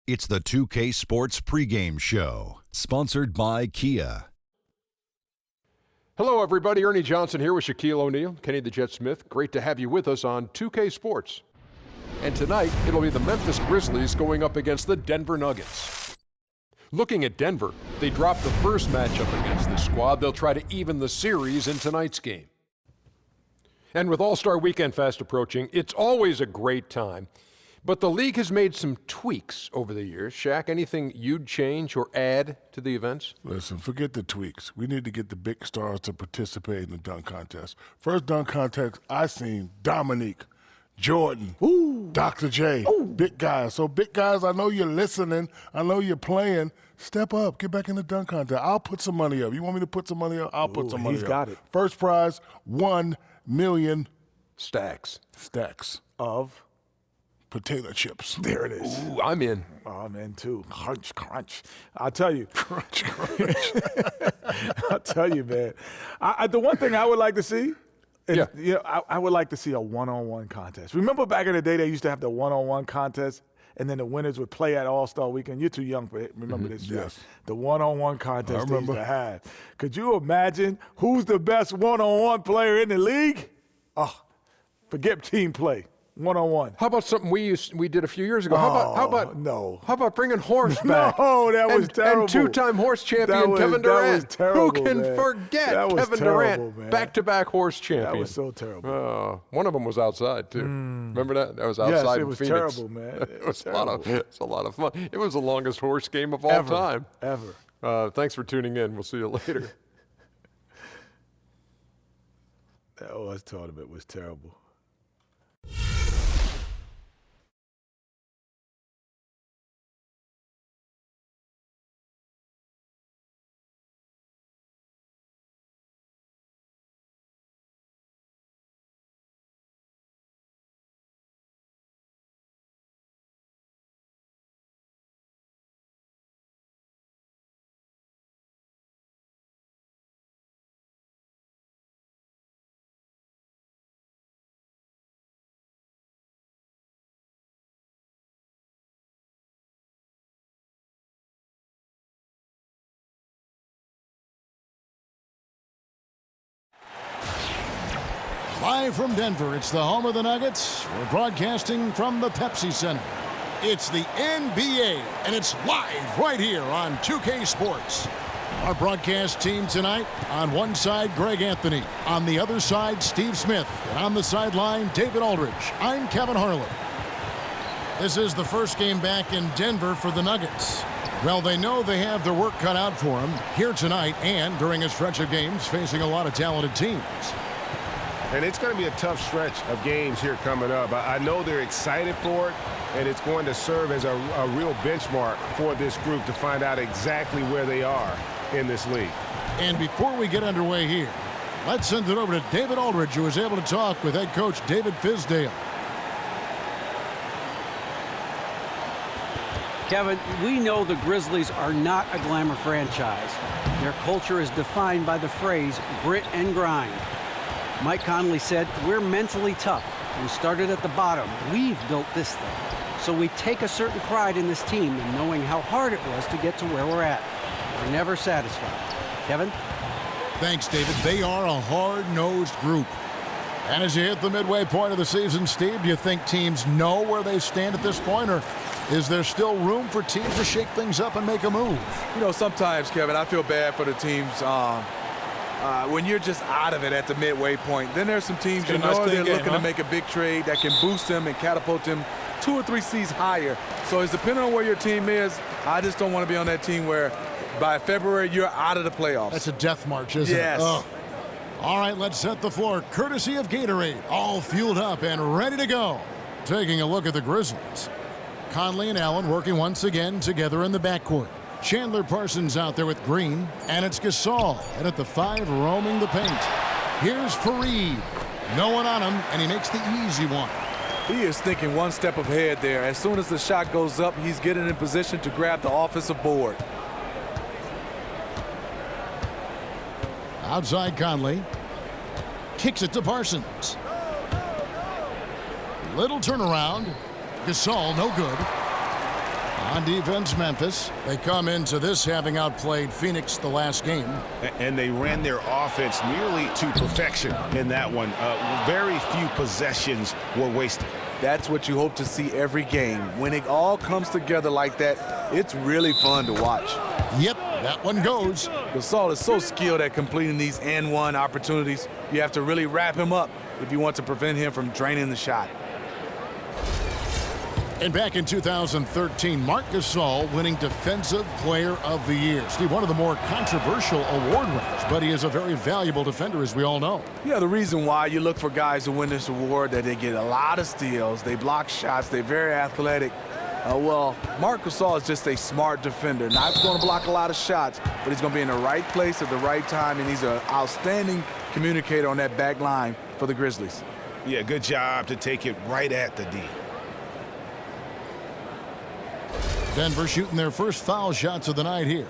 It's the 2K Sports Pregame Show, sponsored by Kia. Hello, everybody. Ernie Johnson here with Shaquille O'Neal, Kenny the Jet Smith. Great to have you with us on 2K Sports. And tonight, it'll be the Memphis Grizzlies going up against the Denver Nuggets. Looking at Denver, they dropped the first matchup against this squad. They'll try to even the series in tonight's game. And with All-Star Weekend fast approaching, it's always a great time. But the league has made some tweaks over the years. Shaq, anything you'd change or add to the events? Listen, forget the tweaks. We need to get the big stars to participate in the dunk contest. First dunk contest I seen, Dominique, Jordan, Dr. J, big guys. So big guys, I know you're listening. I know you're playing. Step up. Get back in the dunk contest. I'll put some money up. You want me to put some money up? I'll put some money up. He's got it. First prize, 1 million Stacks. of potato chips. There it is. Ooh, I'm in. Oh, I'm in too. Crunch, crunch. I'll tell you. Crunch, crunch. I'll tell you, man. The one thing I would like to see, I would like to see a one-on-one contest. Remember back in the day they used to have the one-on-one contest, and then the winners would play at All-Star Weekend. You're too young for it. Remember this? Yes. The one-on-one contest they used to have. Could you imagine who's the best one-on-one player in the league? Oh, forget team play. One-on-one. How about something we did a few years ago? How about bringing horse back? No, that was terrible. And two-time horse champion Kevin Durant. That was terrible, Who can forget Kevin Durant, man. back-to-back horse champion? That was so terrible. One of them was outside too. Remember that? That was outside. Yes, it was Phoenix. terrible, man. It was a lot of fun. It was the longest horse game of all time. Ever. Thanks for tuning in. We'll see you later. That Oz tournament was terrible. Live from Denver, it's the home of the Nuggets. We're broadcasting from the Pepsi Center. It's the NBA, and it's live right here on 2K Sports. Our broadcast team tonight, on one side, Greg Anthony. On the other side, Steve Smith. And on the sideline, David Aldridge. I'm Kevin Harlan. This is the first game back in Denver for the Nuggets. Well, they know they have their work cut out for them here tonight and during a stretch of games facing a lot of talented teams. And it's going to be a tough stretch of games here coming up. I know they're excited for it, and it's going to serve as a real benchmark for this group to find out exactly where they are in this league. And before we get underway here, let's send it over to David Aldridge, who was able to talk with head coach David Fizdale. Kevin, we know the Grizzlies are not a glamour franchise. Their culture is defined by the phrase grit and grind. Mike Conley said, we're mentally tough. We started at the bottom. We've built this thing. So we take a certain pride in this team and knowing how hard it was to get to where we're at. We're never satisfied. Kevin? Thanks, David. They are a hard-nosed group. And as you hit the midway point of the season, Steve, do you think teams know where they stand at this point, or is there still room for teams to shake things up and make a move? You know, sometimes, Kevin, I feel bad for the teams when you're just out of it at the midway point. Then there's some teams they're looking to make a big trade that can boost them and catapult them 2 or 3 seeds higher. So it's depending on where your team is. I just don't want to be on that team where by February you're out of the playoffs. That's a death march, isn't it? Yes. All right, let's set the floor. Courtesy of Gatorade, all fueled up and ready to go. Taking a look at the Grizzlies. Conley and Allen working once again together in the backcourt. Chandler Parsons out there with Green, and it's Gasol, and at the 5 roaming the paint. Here's Fareed. No one on him, and he makes the easy one. He is thinking one step ahead there. As soon as the shot goes up, he's getting in position to grab the offensive board. Outside Conley. Kicks it to Parsons. Little turnaround. Gasol, no good. On defense, Memphis. They come into this having outplayed Phoenix the last game. And they ran their offense nearly to perfection in that one. Very few possessions were wasted. That's what you hope to see every game. When it all comes together like that, it's really fun to watch. Yep, that one goes. Gasol is so skilled at completing these and-one opportunities. You have to really wrap him up if you want to prevent him from draining the shot. And back in 2013, Marc Gasol winning Defensive Player of the Year. Steve, one of the more controversial award winners, but he is a very valuable defender, as we all know. Yeah, the reason why you look for guys who win this award, that they get a lot of steals, they block shots, they're very athletic. Well, Marc Gasol is just a smart defender. Not going to block a lot of shots, but he's going to be in the right place at the right time, and he's an outstanding communicator on that back line for the Grizzlies. Yeah, good job to take it right at the D. Denver shooting their first foul shots of the night here.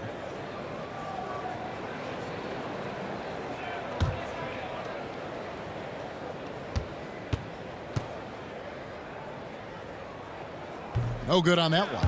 No good on that one.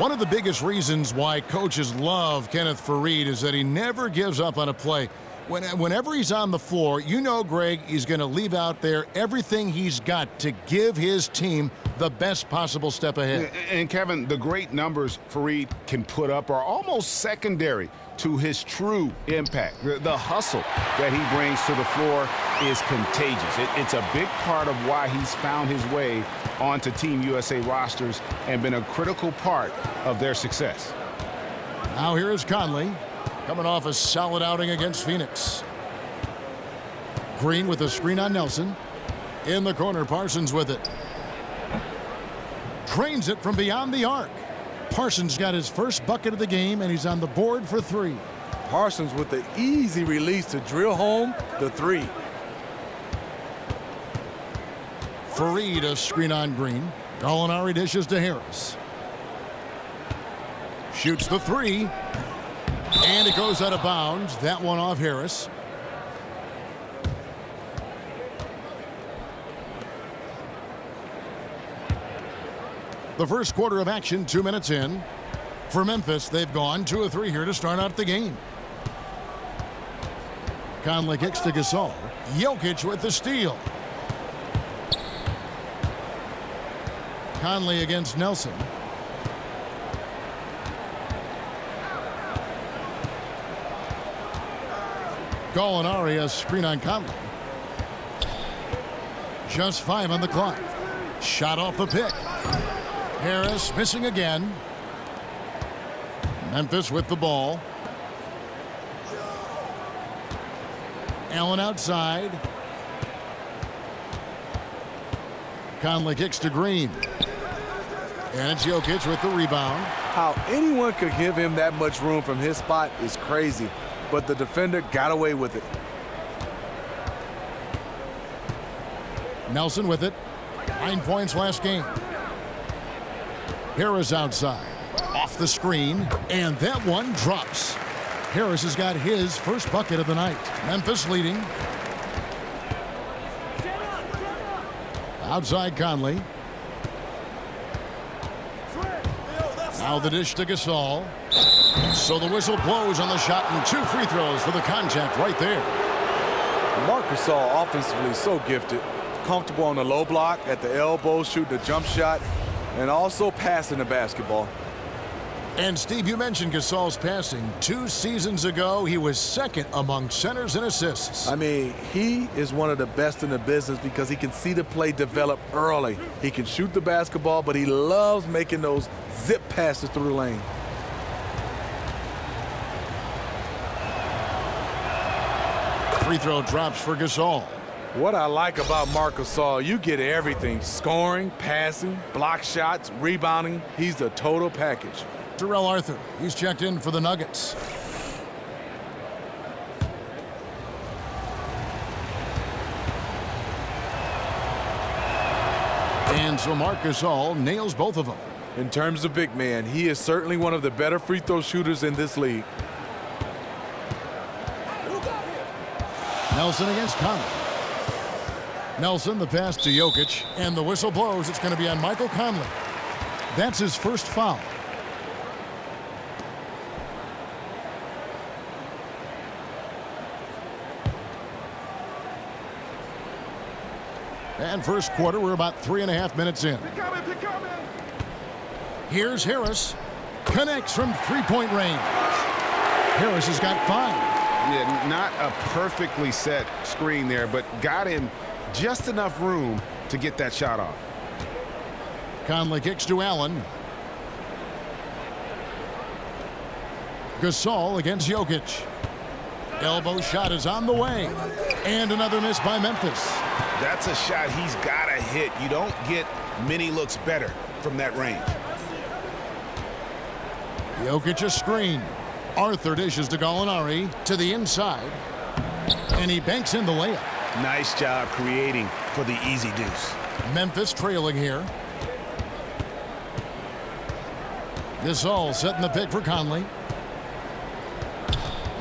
One of the biggest reasons why coaches love Kenneth Faried is that he never gives up on a play. Whenever he's on the floor, you know, Greg, he's going to leave out there everything he's got to give his team the best possible step ahead. And Kevin, the great numbers Faried can put up are almost secondary to his true impact. The hustle that he brings to the floor is contagious. It's a big part of why he's found his way onto Team USA rosters and been a critical part of their success. Now here is Conley, coming off a solid outing against Phoenix. Green with a screen on Nelson. In the corner, Parsons with it. Drains it from beyond the arc. Parsons got his first bucket of the game, and he's on the board for three. Parsons with the easy release to drill home the three. Faried, a screen on Green. Gallinari dishes to Harris. Shoots the three. And it goes out of bounds. That one off Harris. The first quarter of action, 2 minutes in. For Memphis, they've gone 2 of 3 here to start out the game. Conley kicks to Gasol. Jokic with the steal. Conley against Nelson. Gallinari, a screen on Conley. Just 5 on the clock. Shot off the pick. Harris missing again. Memphis with the ball. Allen outside. Conley kicks to Green. And it's Jokic with the rebound. How anyone could give him that much room from his spot is crazy, but the defender got away with it. Nelson with it. 9 points last game. Harris outside. Off the screen. And that one drops. Harris has got his first bucket of the night. Memphis leading. Outside Conley. Now the dish to Gasol. So the whistle blows on the shot, and 2 free throws for the contact right there. Marc Gasol offensively so gifted. Comfortable on the low block, at the elbow, shooting the jump shot, and also passing the basketball. And Steve, you mentioned Gasol's passing. 2 seasons ago, he was second among centers and assists. I mean, he is one of the best in the business because he can see the play develop early. He can shoot the basketball, but he loves making those zip passes through the lane. Free throw drops for Gasol. What I like about Marc Gasol, you get everything. Scoring, passing, block shots, rebounding. He's the total package. Terrell Arthur, he's checked in for the Nuggets. And so Marc Gasol nails both of them. In terms of big man, he is certainly one of the better free throw shooters in this league. Nelson against Conley. Nelson, the pass to Jokic, and the whistle blows. It's going to be on Michael Conley. That's his first foul. And first quarter, we're about 3.5 minutes in. Here's Harris. Connects from three-point range. Harris has got 5. Yeah, not a perfectly set screen there, but got him just enough room to get that shot off. Conley kicks to Allen. Gasol against Jokic. Elbow shot is on the way. And another miss by Memphis. That's a shot he's got to hit. You don't get many looks better from that range. Jokic a screen. Arthur dishes to Gallinari to the inside. And he banks in the layup. Nice job creating for the easy deuce. Memphis trailing here. Gasol setting the pick for Conley.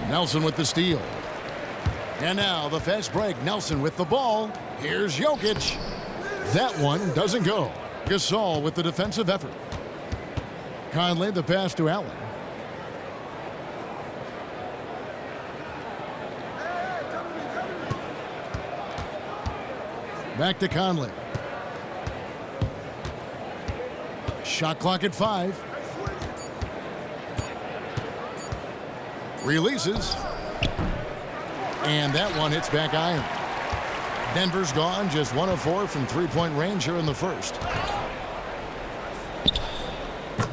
Nelson with the steal. And now the fast break. Nelson with the ball. Here's Jokic. That one doesn't go. Gasol with the defensive effort. Conley the pass to Allen. Back to Conley. Shot clock at 5. Releases. And that one hits back iron. Denver's gone just 1 of 4 from three-point range here in the first.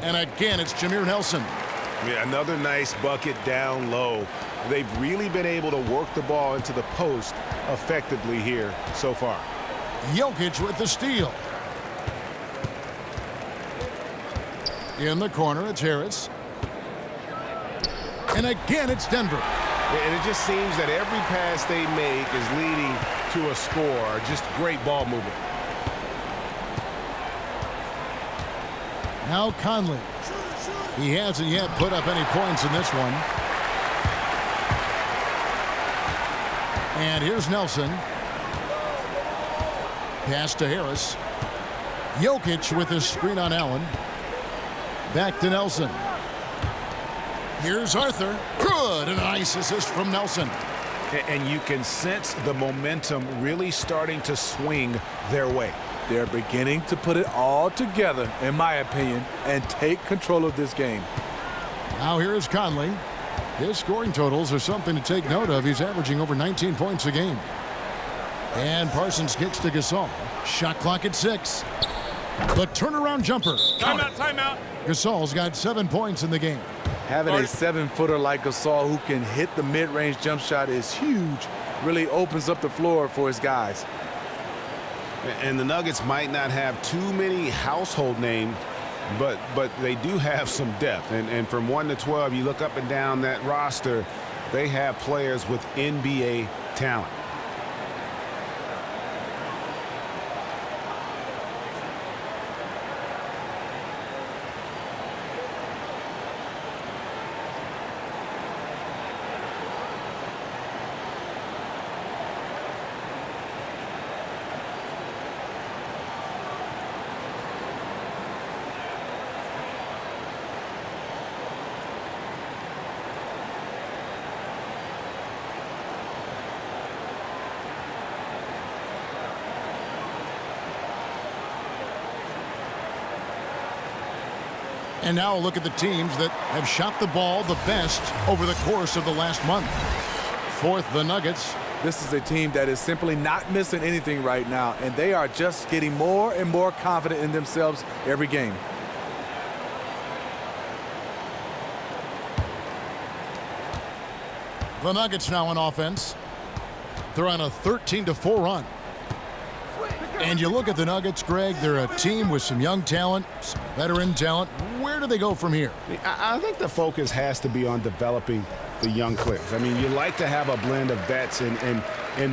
And again, it's Jameer Nelson. Yeah, another nice bucket down low. They've really been able to work the ball into the post effectively here so far. Jokic with the steal. In the corner, it's Harris. And again, it's Denver. And it just seems that every pass they make is leading to a score. Just great ball movement. Now Conley. He hasn't yet put up any points in this one. And here's Nelson. Pass to Harris. Jokic with his screen on Allen. Back to Nelson. Here's Arthur. Good. And a nice assist from Nelson. And you can sense the momentum really starting to swing their way. They're beginning to put it all together, in my opinion, and take control of this game. Now here's Conley. His scoring totals are something to take note of. He's averaging over 19 points a game. And Parsons kicks to Gasol. Shot clock at 6. The turnaround jumper. Timeout. Gasol's got 7 points in the game. Having a 7-footer like Gasol who can hit the mid-range jump shot is huge. Really opens up the floor for his guys. And the Nuggets might not have too many household names, but they do have some depth. And from 1 to 12, you look up and down that roster, they have players with NBA talent. And now look at the teams that have shot the ball the best over the course of the last month. Fourth, the Nuggets. This is a team that is simply not missing anything right now, and they are just getting more and more confident in themselves every game. The Nuggets now on offense. They're on a 13-4 run. And you look at the Nuggets, Greg, they're a team with some young talent, some veteran talent. Where do they go from here? I think the focus has to be on developing the young players. I mean, you like to have a blend of vets in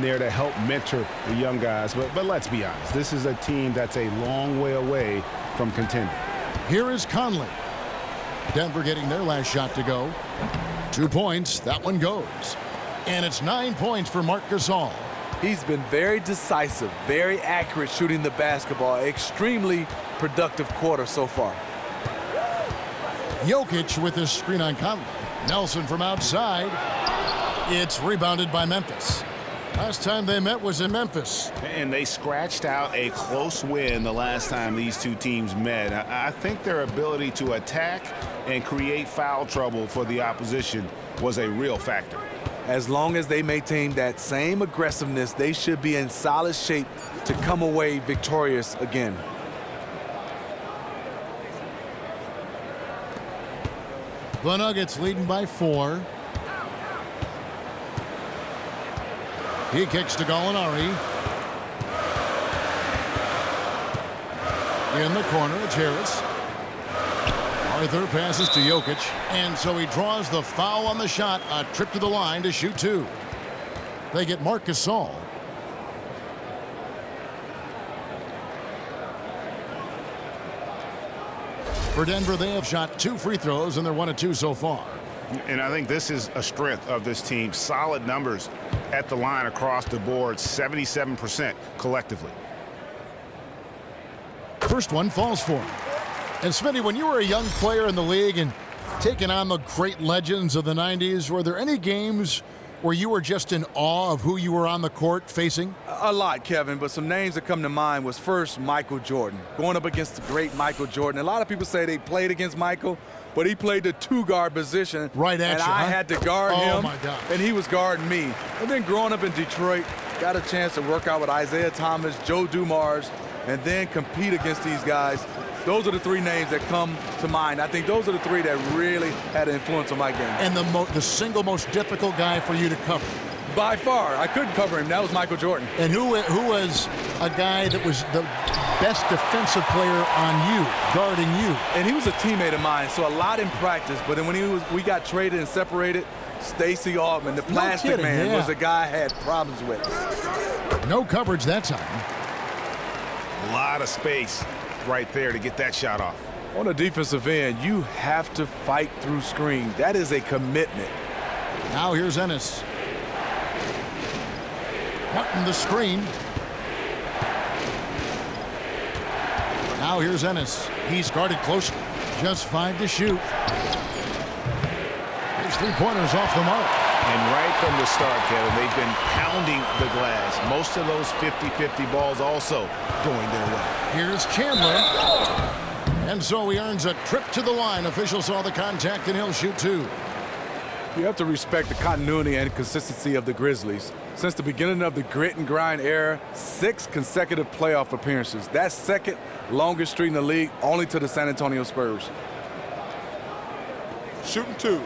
there to help mentor the young guys. But let's be honest, this is a team that's a long way away from contending. Here is Conley. Denver getting their last shot to go. 2 points. That one goes. And it's 9 points for Marc Gasol. He's been very decisive, very accurate shooting the basketball. Extremely productive quarter so far. Jokic with his screen on Conley. Nelson from outside. It's rebounded by Memphis. Last time they met was in Memphis. And they scratched out a close win the last time these two teams met. I think their ability to attack and create foul trouble for the opposition was a real factor. As long as they maintain that same aggressiveness, they should be in solid shape to come away victorious again. The Nuggets leading by 4. He kicks to Gallinari. In the corner, it's Harris. Arthur passes to Jokic. And so he draws the foul on the shot. A trip to the line to shoot 2. They get Marc Gasol. For Denver, they have shot 2 free throws, and they're 1 of 2 so far. And I think this is a strength of this team. Solid numbers at the line across the board, 77% collectively. First one falls for him. And Smitty, when you were a young player in the league and taking on the great legends of the 90s, were there any games where you were just in awe of who you were on the court facing? A lot, Kevin, but some names that come to mind was first Michael Jordan. Going up against the great Michael Jordan. A lot of people say they played against Michael, but he played the 2-guard position. Right at you, I had to guard him, my God. And he was guarding me. And then growing up in Detroit, got a chance to work out with Isaiah Thomas, Joe Dumars, and then compete against these guys. Those are the 3 names that come to mind. I think those are the 3 that really had an influence on my game. And the single most difficult guy for you to cover? By far. I couldn't cover him. That was Michael Jordan. And who was a guy that was the best defensive player on you, guarding you? And he was a teammate of mine, so a lot in practice. But then when we got traded and separated, Stacey Altman, the plastic man, was the guy I had problems with. No coverage that time. A lot of space right there to get that shot off. On the defensive end, you have to fight through screen. That is a commitment. Now here's Ennis. Martin the screen. Now here's Ennis. He's guarded closely. Just 5 to shoot. His 3-pointers off the mark. And right from the start, Kevin, they've been pounding the glass. Most of those 50-50 balls also going their way. Here's Chandler. And so he earns a trip to the line. Officials saw the contact, and he'll shoot 2. You have to respect the continuity and consistency of the Grizzlies. Since the beginning of the grit and grind era, 6 consecutive playoff appearances. That's second longest streak in the league, only to the San Antonio Spurs. Shooting 2.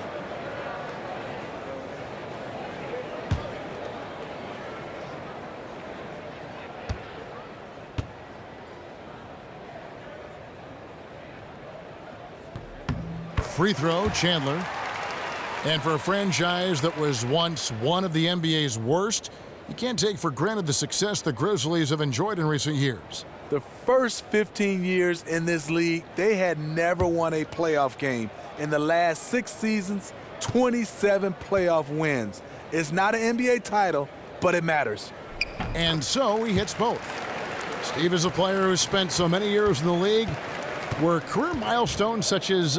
Free throw, Chandler. And for a franchise that was once one of the NBA's worst, you can't take for granted the success the Grizzlies have enjoyed in recent years. The first 15 years in this league, they had never won a playoff game. In the last 6 seasons, 27 playoff wins. It's not an NBA title, but it matters. And so he hits both. Steve is a player who spent so many years in the league. Were career milestones such as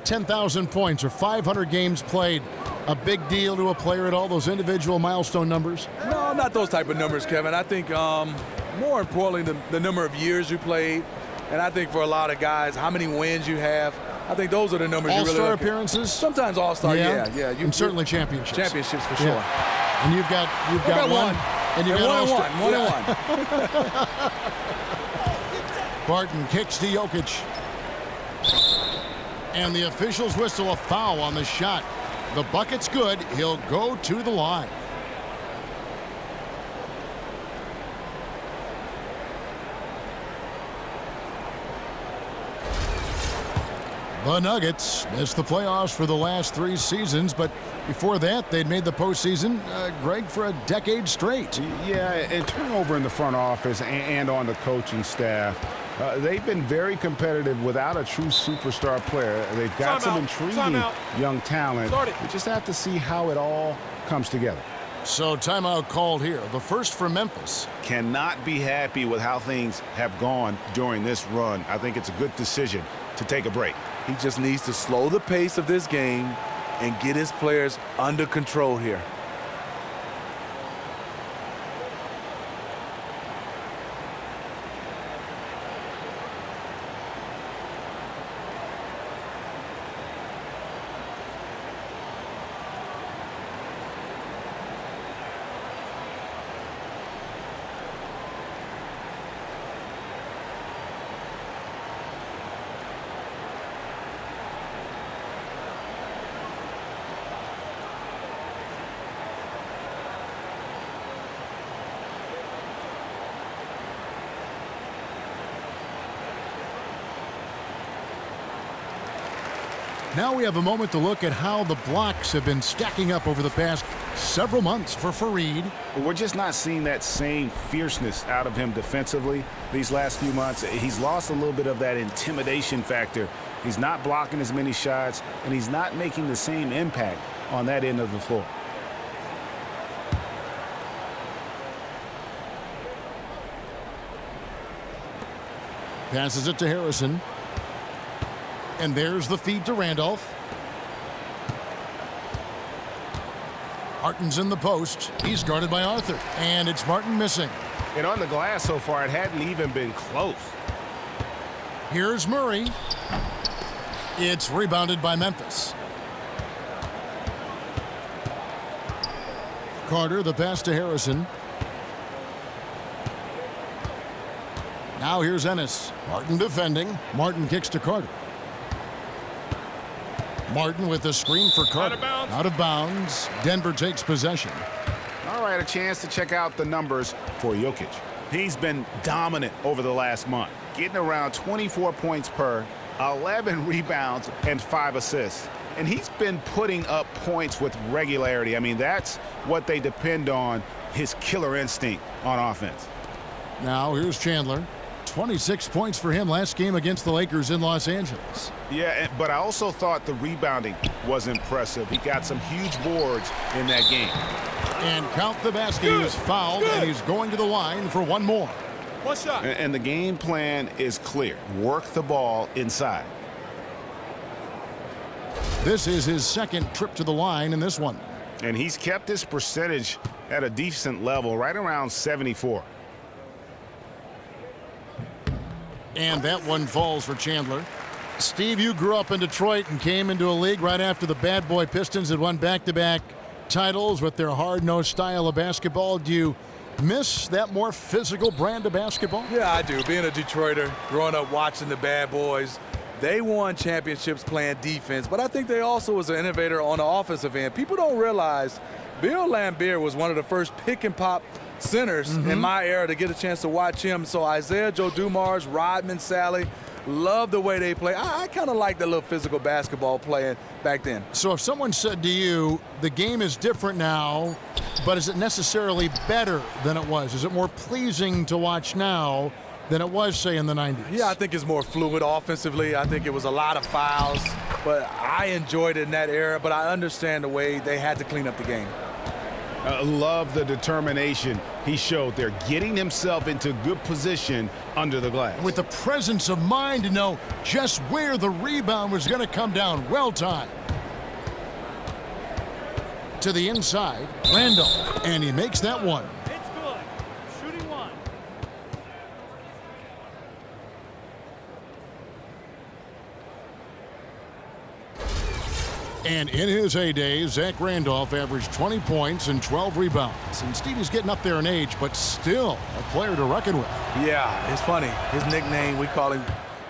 10,000 points or 500 games played a big deal to a player at all, those individual milestone numbers? No, not those type of numbers, Kevin. I think more importantly, the number of years you played. And I think for a lot of guys, how many wins you have. I think those are the numbers you really All-star look at. appearances? Sometimes all-star, yeah. And certainly championships. Championships for sure. Yeah. And you've got one. And you've got one and one. Barton kicks to Jokic. And the officials whistle a foul on the shot. The bucket's good. He'll go to the line. The Nuggets missed the playoffs for the last 3 seasons, but before that, they'd made the postseason, Greg, for a decade straight. Yeah, and turnover in the front office and on the coaching staff. They've been very competitive without a true superstar player. They've got some intriguing young talent. We just have to see how it all comes together. So timeout called here. The first for Memphis. Cannot be happy with how things have gone during this run. I think it's a good decision to take a break. He just needs to slow the pace of this game and get his players under control here. Now we have a moment to look at how the blocks have been stacking up over the past several months for Fareed. We're just not seeing that same fierceness out of him defensively these last few months. He's lost a little bit of that intimidation factor. He's not blocking as many shots, and he's not making the same impact on that end of the floor. Passes it to Harrison. And there's the feed to Randolph. Martin's in the post. He's guarded by Arthur. And it's Martin missing. And on the glass so far, it hadn't even been close. Here's Murray. It's rebounded by Memphis. Carter, the pass to Harrison. Now here's Ennis. Martin defending. Martin kicks to Carter. Martin with the screen for Carter. Out of bounds. Denver takes possession. All right, a chance to check out the numbers for Jokic. He's been dominant over the last month, getting around 24 points per, 11 rebounds, and 5 assists. And he's been putting up points with regularity. I mean, that's what they depend on, his killer instinct on offense. Now here's Chandler. 26 points for him last game against the Lakers in Los Angeles. Yeah, but I also thought the rebounding was impressive. He got some huge boards in that game. And count the basket. He was fouled, and he's going to the line for one more. One shot. And the game plan is clear. Work the ball inside. This is his second trip to the line in this one. And he's kept his percentage at a decent level, right around 74. And that one falls for Chandler. Steve, you grew up in Detroit and came into a league right after the Bad Boy Pistons had won back-to-back titles with their hard-nosed style of basketball. Do you miss that more physical brand of basketball? Yeah, I do. Being a Detroiter, growing up watching the Bad Boys, they won championships playing defense, but I think they also was an innovator on the offensive end. People don't realize Bill Laimbeer was one of the first pick-and-pop centers in my era to get a chance to watch him. So Isaiah Joe Dumars, Rodman, Sally, love the way they play. I kind of like the little physical basketball playing back then. So if someone said to you, the game is different now, but is it necessarily better than it was? Is it more pleasing to watch now than it was, say, in the 90s? Yeah, I think it's more fluid offensively. I think it was a lot of fouls, but I enjoyed it in that era, but I understand the way they had to clean up the game. Love the determination he showed there, getting himself into good position under the glass. With the presence of mind to know just where the rebound was going to come down. Well timed. To the inside, Randolph, and he makes that one. It's good. Shooting one. And in his heyday, Zach Randolph averaged 20 points and 12 rebounds. And Stevie's getting up there in age, but still a player to reckon with. Yeah, it's funny. His nickname, we call him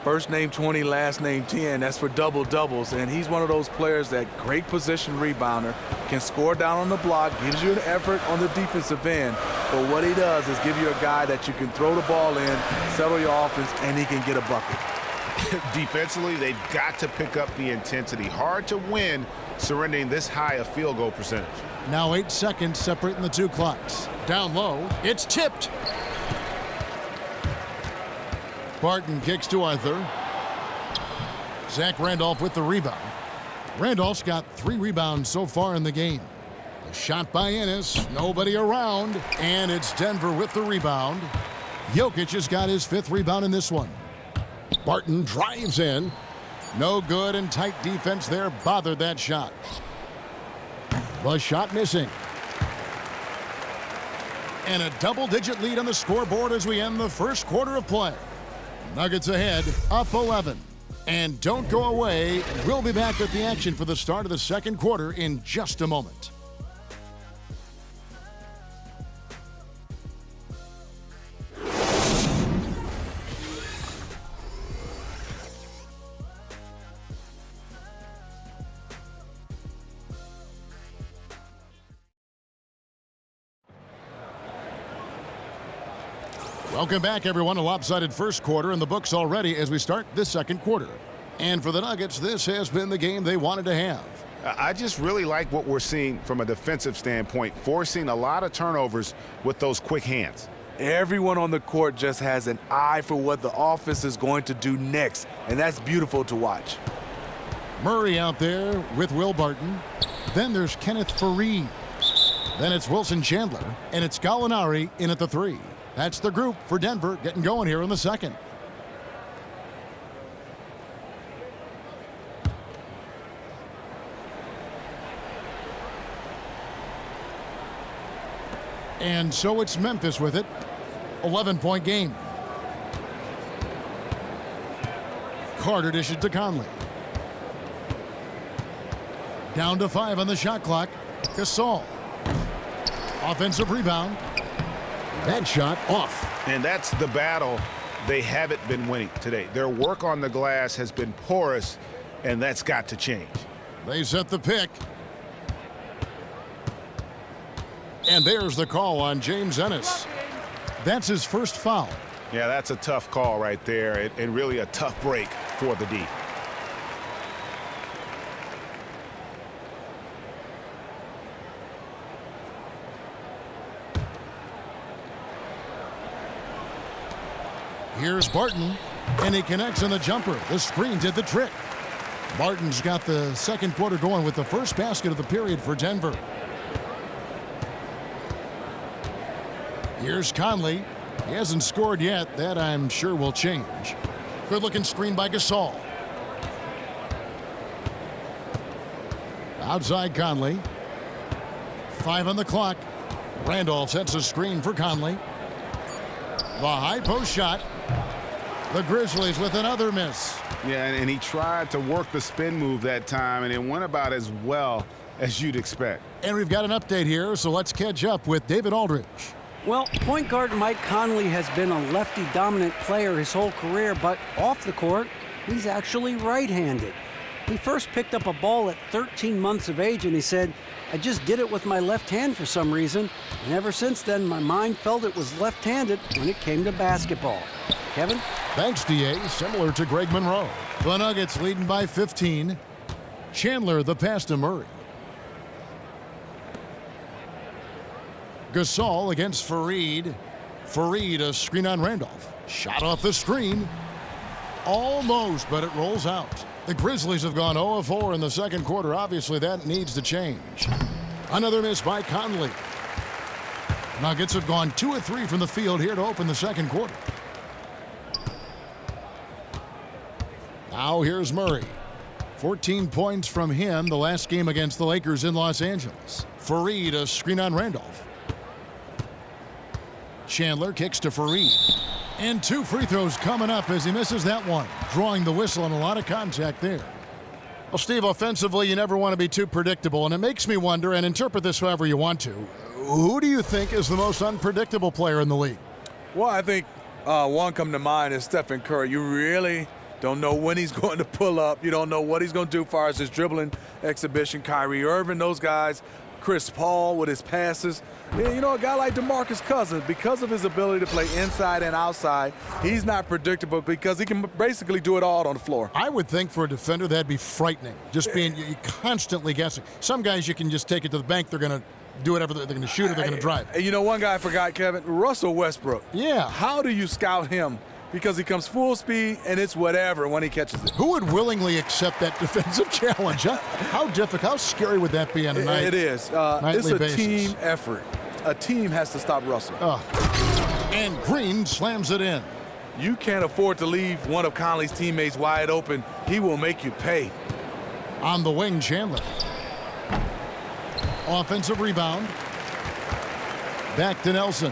first name 20, last name 10. That's for double-doubles. And he's one of those players that great position rebounder, can score down on the block, gives you an effort on the defensive end. But what he does is give you a guy that you can throw the ball in, settle your offense, and he can get a bucket. Defensively, they've got to pick up the intensity. Hard to win surrendering this high a field goal percentage. Now 8 seconds separating the two clocks. Down low, it's tipped. Barton kicks to Arthur. Zach Randolph with the rebound. Randolph's got 3 rebounds so far in the game. A shot by Ennis, nobody around, and it's Denver with the rebound. Jokic has got his 5th rebound in this one. Barton drives in. No good, and tight defense there bothered that shot. The shot missing. And a double-digit lead on the scoreboard as we end the first quarter of play. Nuggets ahead, up 11. And don't go away. We'll be back with the action for the start of the second quarter in just a moment. Welcome back, everyone. A lopsided first quarter in the books already as we start this second quarter. And for the Nuggets, this has been the game they wanted to have. I just really like what we're seeing from a defensive standpoint, forcing a lot of turnovers with those quick hands. Everyone on the court just has an eye for what the offense is going to do next, and that's beautiful to watch. Murray out there with Will Barton. Then there's Kenneth Faried. Then it's Wilson Chandler, and it's Gallinari in at the 3. That's the group for Denver getting going here in the second. And so it's Memphis with it. 11-point game. Carter dishes to Conley. Down to 5 on the shot clock. Gasol. Offensive rebound. That shot off. And that's the battle they haven't been winning today. Their work on the glass has been porous, and that's got to change. They set the pick. And there's the call on James Ennis. That's his first foul. Yeah, that's a tough call right there, and really a tough break for the D. Here's Barton, and he connects on the jumper. The screen did the trick. Barton's got the second quarter going with the first basket of the period for Denver. Here's Conley. He hasn't scored yet. That, I'm sure, will change. Good-looking screen by Gasol. Outside Conley. 5 on the clock. Randolph sets a screen for Conley. The high post shot. The Grizzlies with another miss. Yeah, and he tried to work the spin move that time, and it went about as well as you'd expect. And we've got an update here, so let's catch up with David Aldridge. Well, point guard Mike Conley has been a lefty-dominant player his whole career, but off the court, he's actually right-handed. He first picked up a ball at 13 months of age, and he said, "I just did it with my left hand for some reason, and ever since then, my mind felt it was left-handed when it came to basketball." Kevin? Thanks, D.A. Similar to Greg Monroe. The Nuggets leading by 15. Chandler the pass to Murray. Gasol against Faried. Faried a screen on Randolph. Shot off the screen. Almost, but it rolls out. The Grizzlies have gone 0 of 4 in the second quarter. Obviously, that needs to change. Another miss by Conley. Nuggets have gone 2 of 3 from the field here to open the second quarter. Now here's Murray. 14 points from him the last game against the Lakers in Los Angeles. Faried a screen on Randolph. Chandler kicks to Faried. And 2 free throws coming up as he misses that one. Drawing the whistle and a lot of contact there. Well, Steve, offensively, you never want to be too predictable. And it makes me wonder, and interpret this however you want to, who do you think is the most unpredictable player in the league? Well, I think one come to mind is Stephen Curry. You really don't know when he's going to pull up. You don't know what he's going to do as far as his dribbling exhibition. Kyrie Irving, those guys. Chris Paul with his passes. You know, a guy like DeMarcus Cousins, because of his ability to play inside and outside, he's not predictable because he can basically do it all on the floor. I would think for a defender that'd be frightening, just being constantly guessing. Some guys you can just take it to the bank. They're going to do whatever. They're going to shoot or they're going to drive. You know, one guy I forgot, Kevin, Russell Westbrook. Yeah. How do you scout him? Because he comes full speed, and it's whatever when he catches it. Who would willingly accept that defensive challenge? Huh? How difficult, how scary would that be on a night? It is. It's a team effort. A team has to stop Russell. And Green slams it in. You can't afford to leave one of Conley's teammates wide open. He will make you pay. On the wing, Chandler. Offensive rebound. Back to Nelson.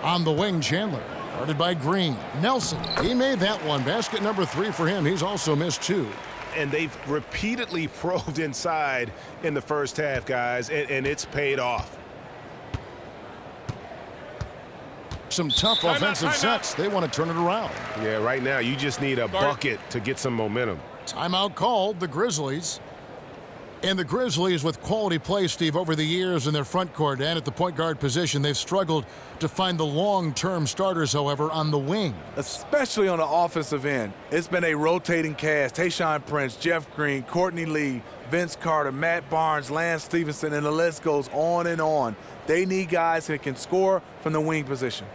On the wing, Chandler. Guarded by Green. Nelson, he made that one. Basket number 3 for him. He's also missed 2. And they've repeatedly probed inside in the first half, guys, and it's paid off. Some tough offensive sets. They want to turn it around. Yeah, right now you just need a bucket to get some momentum. Timeout called, the Grizzlies. And the Grizzlies, with quality play, Steve, over the years in their front court and at the point guard position, they've struggled to find the long-term starters, however, on the wing. Especially on the offensive end. It's been a rotating cast. Tayshaun Prince, Jeff Green, Courtney Lee, Vince Carter, Matt Barnes, Lance Stevenson, and the list goes on and on. They need guys that can score from the wing position.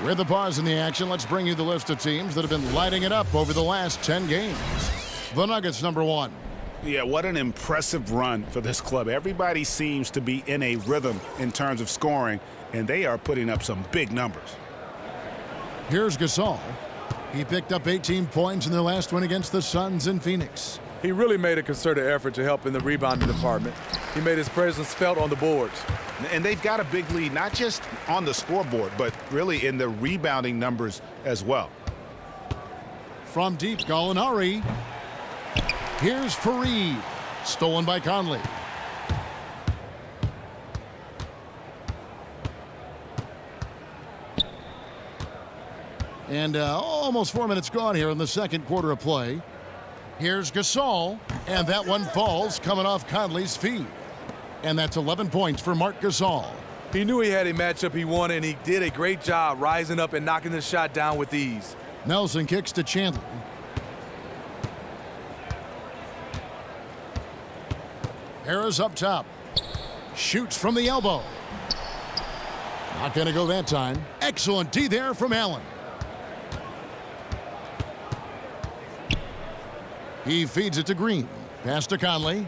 With the pause in the action, let's bring you the list of teams that have been lighting it up over the last 10 games. The Nuggets, number 1. Yeah, what an impressive run for this club. Everybody seems to be in a rhythm in terms of scoring, and they are putting up some big numbers. Here's Gasol. He picked up 18 points in their last win against the Suns in Phoenix. He really made a concerted effort to help in the rebounding department. He made his presence felt on the boards. And they've got a big lead, not just on the scoreboard, but really in the rebounding numbers as well. From deep, Gallinari. Here's Fareed. Stolen by Conley. And almost 4 minutes gone here in the second quarter of play. Here's Gasol, and that one falls coming off Conley's feet. And that's 11 points for Marc Gasol. He knew he had a matchup he wanted, and he did a great job rising up and knocking the shot down with ease. Nelson kicks to Chandler. Harris up top. Shoots from the elbow. Not going to go that time. Excellent D there from Allen. He feeds it to Green. Pass to Conley.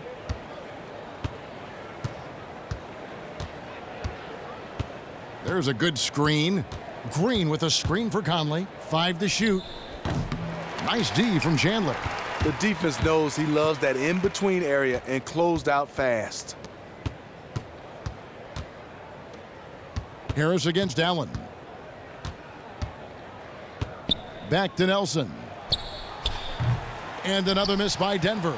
There's a good screen. Green with a screen for Conley. 5 to shoot. Nice D from Chandler. The defense knows he loves that in-between area and closed out fast. Harris against Allen. Back to Nelson. And another miss by Denver.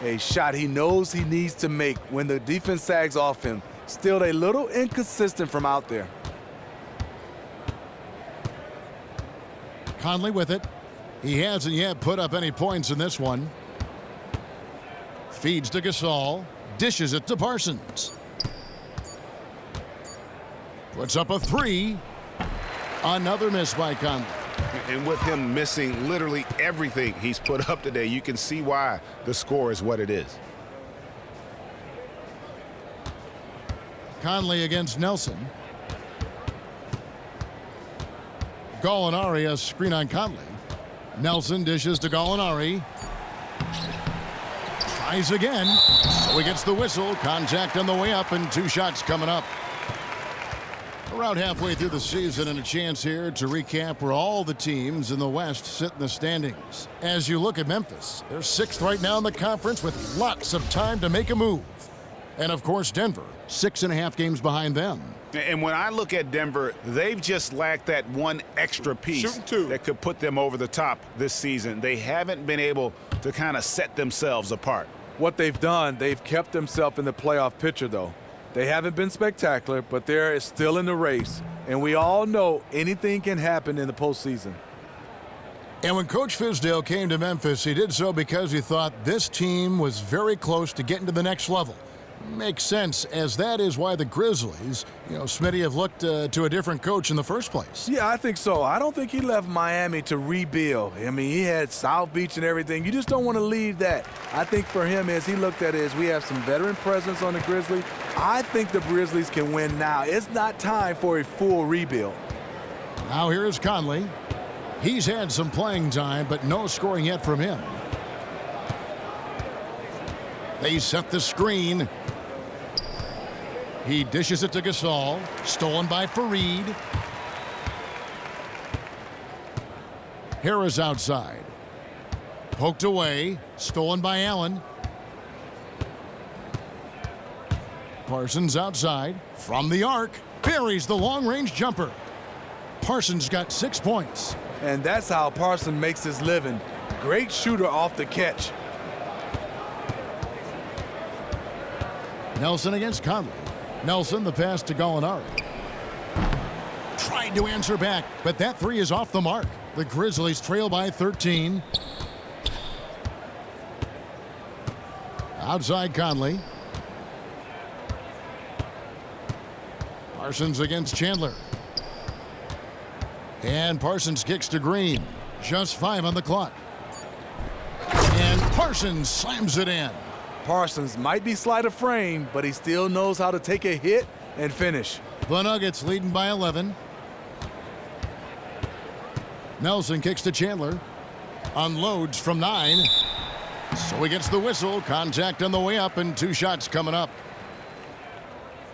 A shot he knows he needs to make when the defense sags off him. Still a little inconsistent from out there. Conley with it. He hasn't yet put up any points in this one. Feeds to Gasol. Dishes it to Parsons. Puts up a 3. Another miss by Conley. And with him missing literally everything he's put up today, you can see why the score is what it is. Conley against Nelson. Gallinari, a screen on Conley. Nelson dishes to Gallinari. Tries again. So he gets the whistle. Contact on the way up and 2 shots coming up. Around halfway through the season and a chance here to recap where all the teams in the West sit in the standings. As you look at Memphis, they're 6th right now in the conference with lots of time to make a move. And of course Denver, 6.5 games behind them. And when I look at Denver, they've just lacked that one extra piece that could put them over the top this season. They haven't been able to kind of set themselves apart. What they've done, they've kept themselves in the playoff picture, though. They haven't been spectacular, but they're still in the race. And we all know anything can happen in the postseason. And when Coach Fizdale came to Memphis, he did so because he thought this team was very close to getting to the next level. Makes sense, as that is why the Grizzlies, Smitty, have looked to a different coach in the first place. Yeah, I think so. I don't think he left Miami to rebuild. I mean, he had South Beach and everything. You just don't want to leave that. I think for him, as he looked at it, is we have some veteran presence on the Grizzlies. I think the Grizzlies can win now. It's not time for a full rebuild. Now here is Conley. He's had some playing time, but no scoring yet from him. They set the screen. He dishes it to Gasol. Stolen by Fareed. Harris outside. Poked away. Stolen by Allen. Parsons outside. From the arc. Buries the long-range jumper. Parsons got 6 points. And that's how Parsons makes his living. Great shooter off the catch. Nelson against Conley. Nelson, the pass to Gallinari. Tried to answer back, but that three is off the mark. The Grizzlies trail by 13. Outside Conley. Parsons against Chandler. And Parsons kicks to Green. Just 5 on the clock. And Parsons slams it in. Parsons might be slight of frame, but he still knows how to take a hit and finish. The Nuggets leading by 11. Nelson kicks to Chandler. Unloads from 9. So he gets the whistle. Contact on the way up and 2 shots coming up.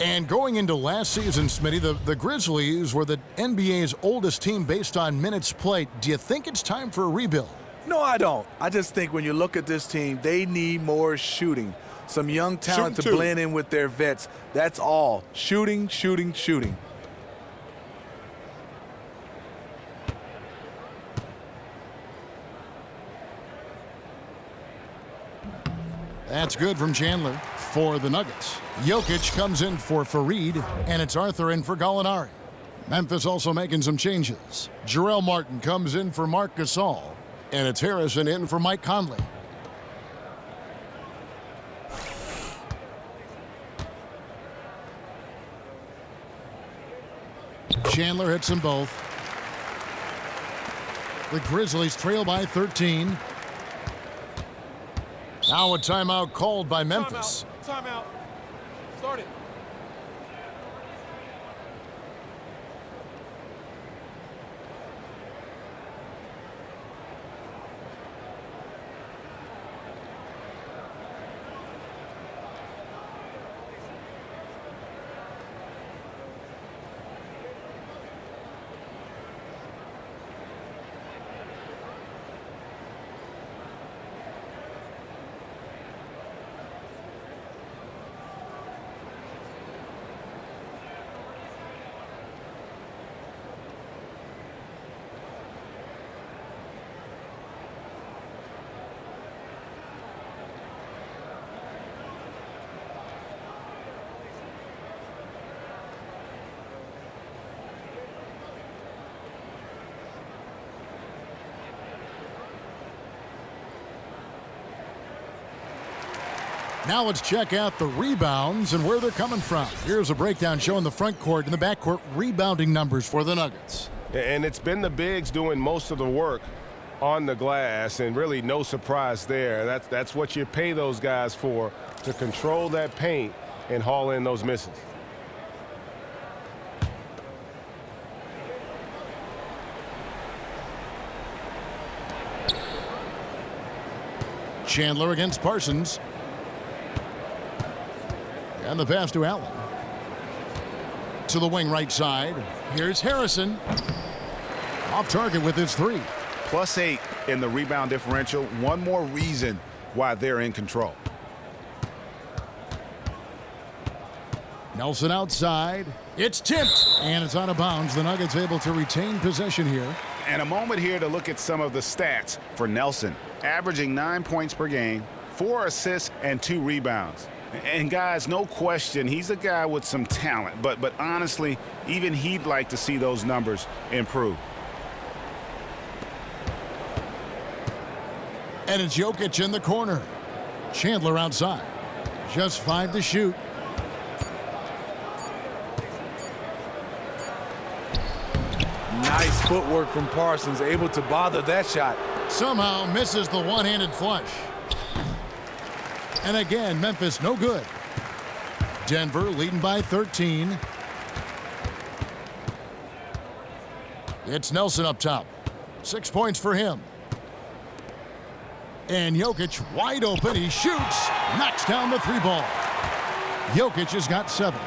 And going into last season, Smitty, the Grizzlies were the NBA's oldest team based on minutes played. Do you think it's time for a rebuild? No, I don't. I just think when you look at this team, they need more shooting. Some young talent to blend in with their vets. That's all. Shooting, shooting, shooting. That's good from Chandler for the Nuggets. Jokic comes in for Fareed, and it's Arthur in for Gallinari. Memphis also making some changes. Jarrell Martin comes in for Marc Gasol, and it's Harrison in for Mike Conley. Chandler hits them both. The Grizzlies trail by 13. Now a timeout called by Memphis. Timeout. Start it. Now let's check out the rebounds and where they're coming from. Here's a breakdown showing the front court and the back court rebounding numbers for the Nuggets. And it's been the bigs doing most of the work on the glass, and really no surprise there. That's what you pay those guys for, to control that paint and haul in those misses. Chandler against Parsons. And the pass to Allen. To the wing right side. Here's Harrison. Off target with his 3. +8 in the rebound differential. One more reason why they're in control. Nelson outside. It's tipped. And it's out of bounds. The Nuggets able to retain possession here. And a moment here to look at some of the stats for Nelson. Averaging 9 points per game, 4 assists, and 2 rebounds. And guys, no question, he's a guy with some talent. But honestly, even he'd like to see those numbers improve. And it's Jokic in the corner. Chandler outside. Just 5 to shoot. Nice footwork from Parsons, able to bother that shot. Somehow misses the one-handed flush. And again, Memphis no good. Denver leading by 13. It's Nelson up top. 6 points for him. And Jokic wide open. He shoots. Knocks down the 3 ball. Jokic has got 7.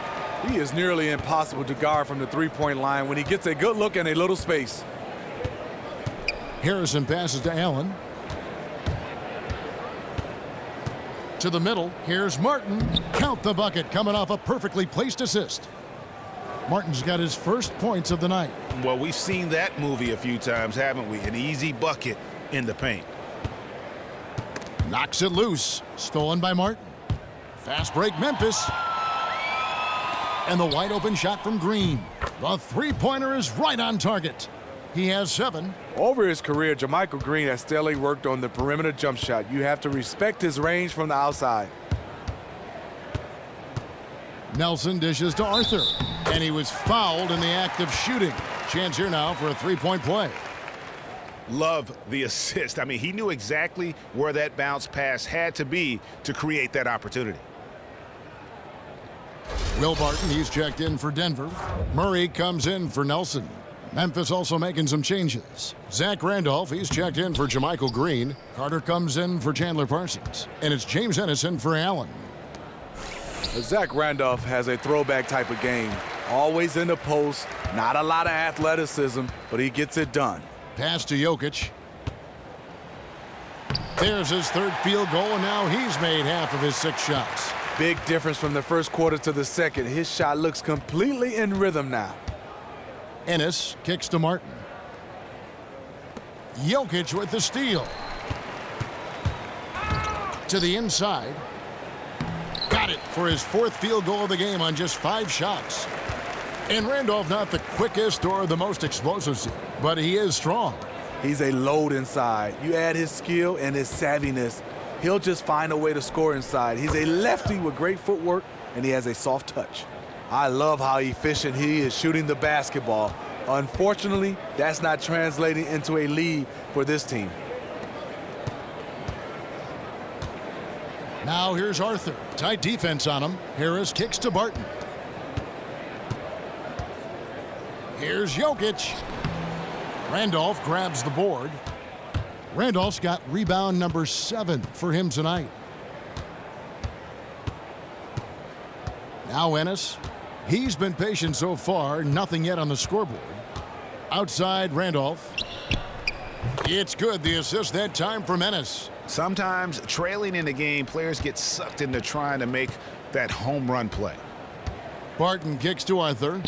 He is nearly impossible to guard from the three-point line when he gets a good look and a little space. Harrison passes to Allen. To the middle. Here's Martin. Count the bucket, coming off a perfectly placed assist. Martin's got his first points of the night. Well, we've seen that movie a few times, haven't we? An easy bucket in the paint. Knocks it loose. Stolen by Martin. Fast break, Memphis. And the wide open shot from Green. The three-pointer is right on target. He has 7. Over his career, JaMychal Green has steadily worked on the perimeter jump shot. You have to respect his range from the outside. Nelson dishes to Arthur. And he was fouled in the act of shooting. Chance here now for a three-point play. Love the assist. I mean, he knew exactly where that bounce pass had to be to create that opportunity. Will Barton, he's checked in for Denver. Murray comes in for Nelson. Memphis also making some changes. Zach Randolph, he's checked in for JaMychal Green. Carter comes in for Chandler Parsons. And it's James Ennis in for Allen. Zach Randolph has a throwback type of game. Always in the post, not a lot of athleticism, but he gets it done. Pass to Jokic. There's his third field goal, and now he's made half of his 6 shots. Big difference from the first quarter to the second. His shot looks completely in rhythm now. Ennis kicks to Martin. Jokic with the steal. To the inside. Got it for his 4th field goal of the game on just 5 shots. And Randolph not the quickest or the most explosive, but he is strong. He's a load inside. You add his skill and his savviness, he'll just find a way to score inside. He's a lefty with great footwork, and he has a soft touch. I love how efficient he is shooting the basketball. Unfortunately, that's not translating into a lead for this team. Now here's Arthur. Tight defense on him. Harris kicks to Barton. Here's Jokic. Randolph grabs the board. Randolph's got rebound number 7 for him tonight. Now Ennis. He's been patient so far. Nothing yet on the scoreboard. Outside Randolph. It's good. The assist that time from Ennis. Sometimes trailing in the game, players get sucked into trying to make that home run play. Barton kicks to Arthur.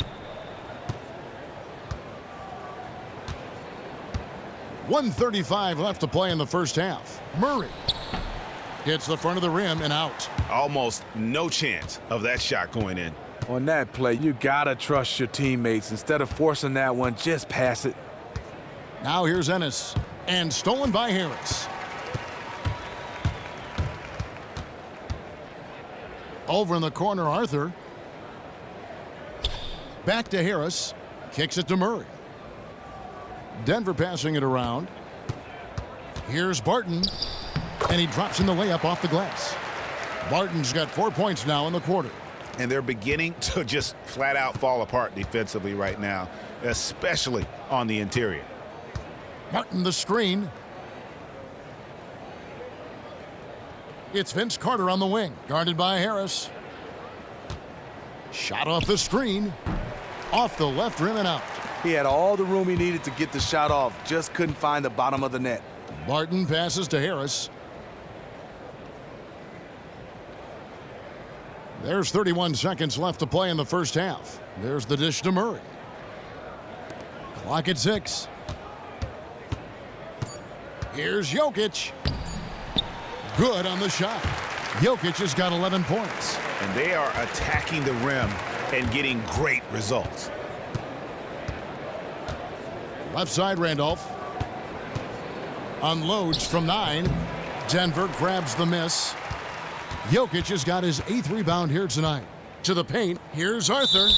1:35 left to play in the first half. Murray hits the front of the rim and out. Almost no chance of that shot going in. On that play, you gotta trust your teammates. Instead of forcing that one, just pass it. Now here's Ennis. And stolen by Harris. Over in the corner, Arthur. Back to Harris. Kicks it to Murray. Denver passing it around. Here's Barton. And he drops in the layup off the glass. Barton's got 4 points now in the quarter. And they're beginning to just flat out fall apart defensively right now, especially on the interior. Martin the screen. It's Vince Carter on the wing, guarded by Harris. Shot off the screen. Off the left rim and out. He had all the room he needed to get the shot off, just couldn't find the bottom of the net. Barton passes to Harris. There's 31 seconds left to play in the first half. There's the dish to Murray. Clock at 6. Here's Jokic. Good on the shot. Jokic has got 11 points. And they are attacking the rim and getting great results. Left side, Randolph. Unloads from 9. Denver grabs the miss. Jokic has got his 8th rebound here tonight. To the paint, here's Arthur.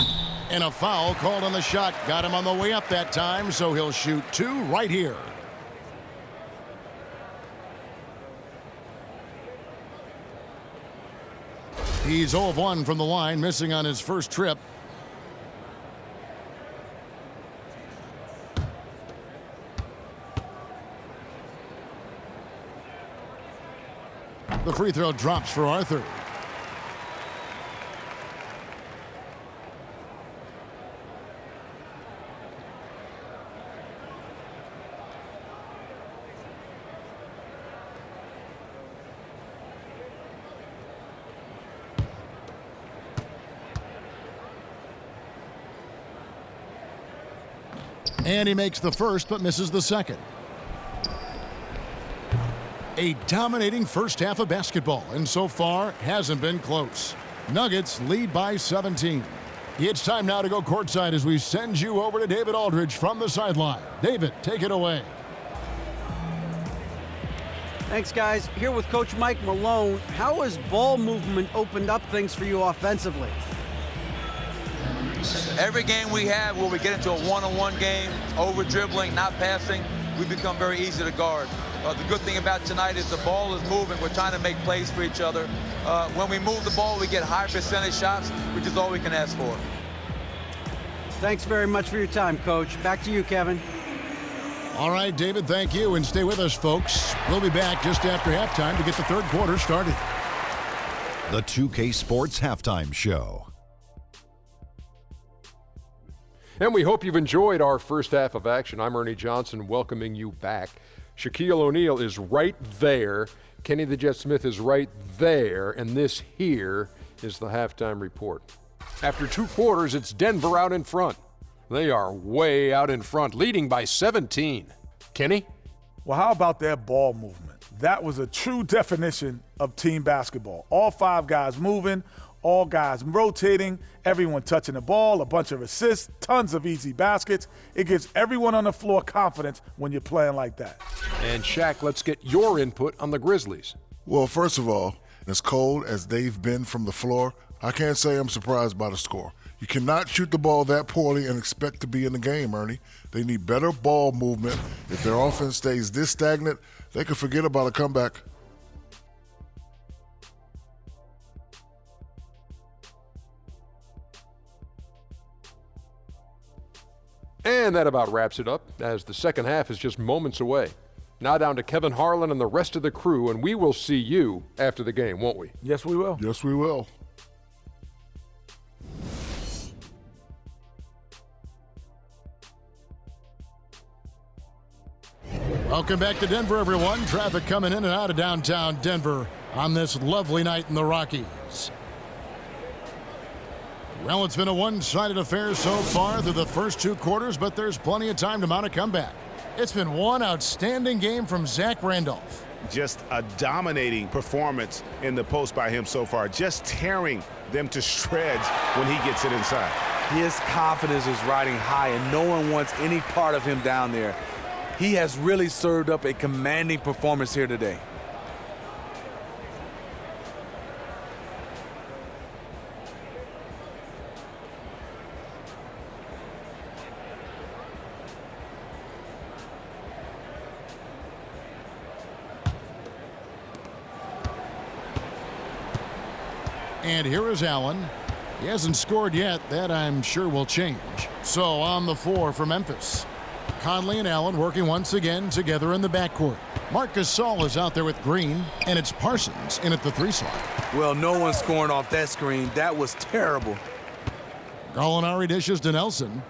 And a foul called on the shot. Got him on the way up that time, so he'll shoot 2 right here. He's 0 of 1 from the line, missing on his first trip. The free throw drops for Arthur. And he makes the first but misses the second. A dominating first half of basketball, and so far hasn't been close. Nuggets lead by 17. It's time now to go courtside as we send you over to David Aldridge from the sideline. David, take it away. Thanks, guys. Here with Coach Mike Malone. How has ball movement opened up things for you offensively? Every game we have where we get into a one-on-one game, over dribbling, not passing, we become very easy to guard. The good thing about tonight is the ball is moving. We're trying to make plays for each other. When we move the ball, we get high percentage shots, which is all we can ask for. Thanks very much for your time, Coach. Back to you, Kevin. All right, David, thank you, and stay with us, folks. We'll be back just after halftime to get the third quarter started. The 2K Sports Halftime Show. And we hope you've enjoyed our first half of action. I'm Ernie Johnson welcoming you back. Shaquille O'Neal is right there. Kenny the Jet Smith is right there. And this here is the halftime report. After 2 quarters, it's Denver out in front. They are way out in front, leading by 17. Kenny? Well, how about that ball movement? That was a true definition of team basketball. All 5 guys moving, all guys rotating, everyone touching the ball, a bunch of assists, tons of easy baskets. It gives everyone on the floor confidence when you're playing like that. And Shaq, let's get your input on the Grizzlies. Well, first of all, as cold as they've been from the floor, I can't say I'm surprised by the score. You cannot shoot the ball that poorly and expect to be in the game, Ernie. They need better ball movement. If their offense stays this stagnant, they could forget about a comeback. And that about wraps it up, as the second half is just moments away. Now down to Kevin Harlan and the rest of the crew, and we will see you after the game, won't we? Yes, we will. Yes, we will. Welcome back to Denver, everyone. Traffic coming in and out of downtown Denver on this lovely night in the Rockies. Well, it's been a one-sided affair so far through the first 2 quarters, but there's plenty of time to mount a comeback. It's been one outstanding game from Zach Randolph. Just a dominating performance in the post by him so far, just tearing them to shreds when he gets it inside. His confidence is riding high, and no one wants any part of him down there. He has really served up a commanding performance here today. And here is Allen. He hasn't scored yet. That, I'm sure, will change. So on the floor for Memphis, Conley and Allen working once again together in the backcourt. Marc Gasol is out there with Green, and it's Parsons in at the 3 slot. Well, no one's scoring off that screen. That was terrible. Gallinari dishes to Nelson.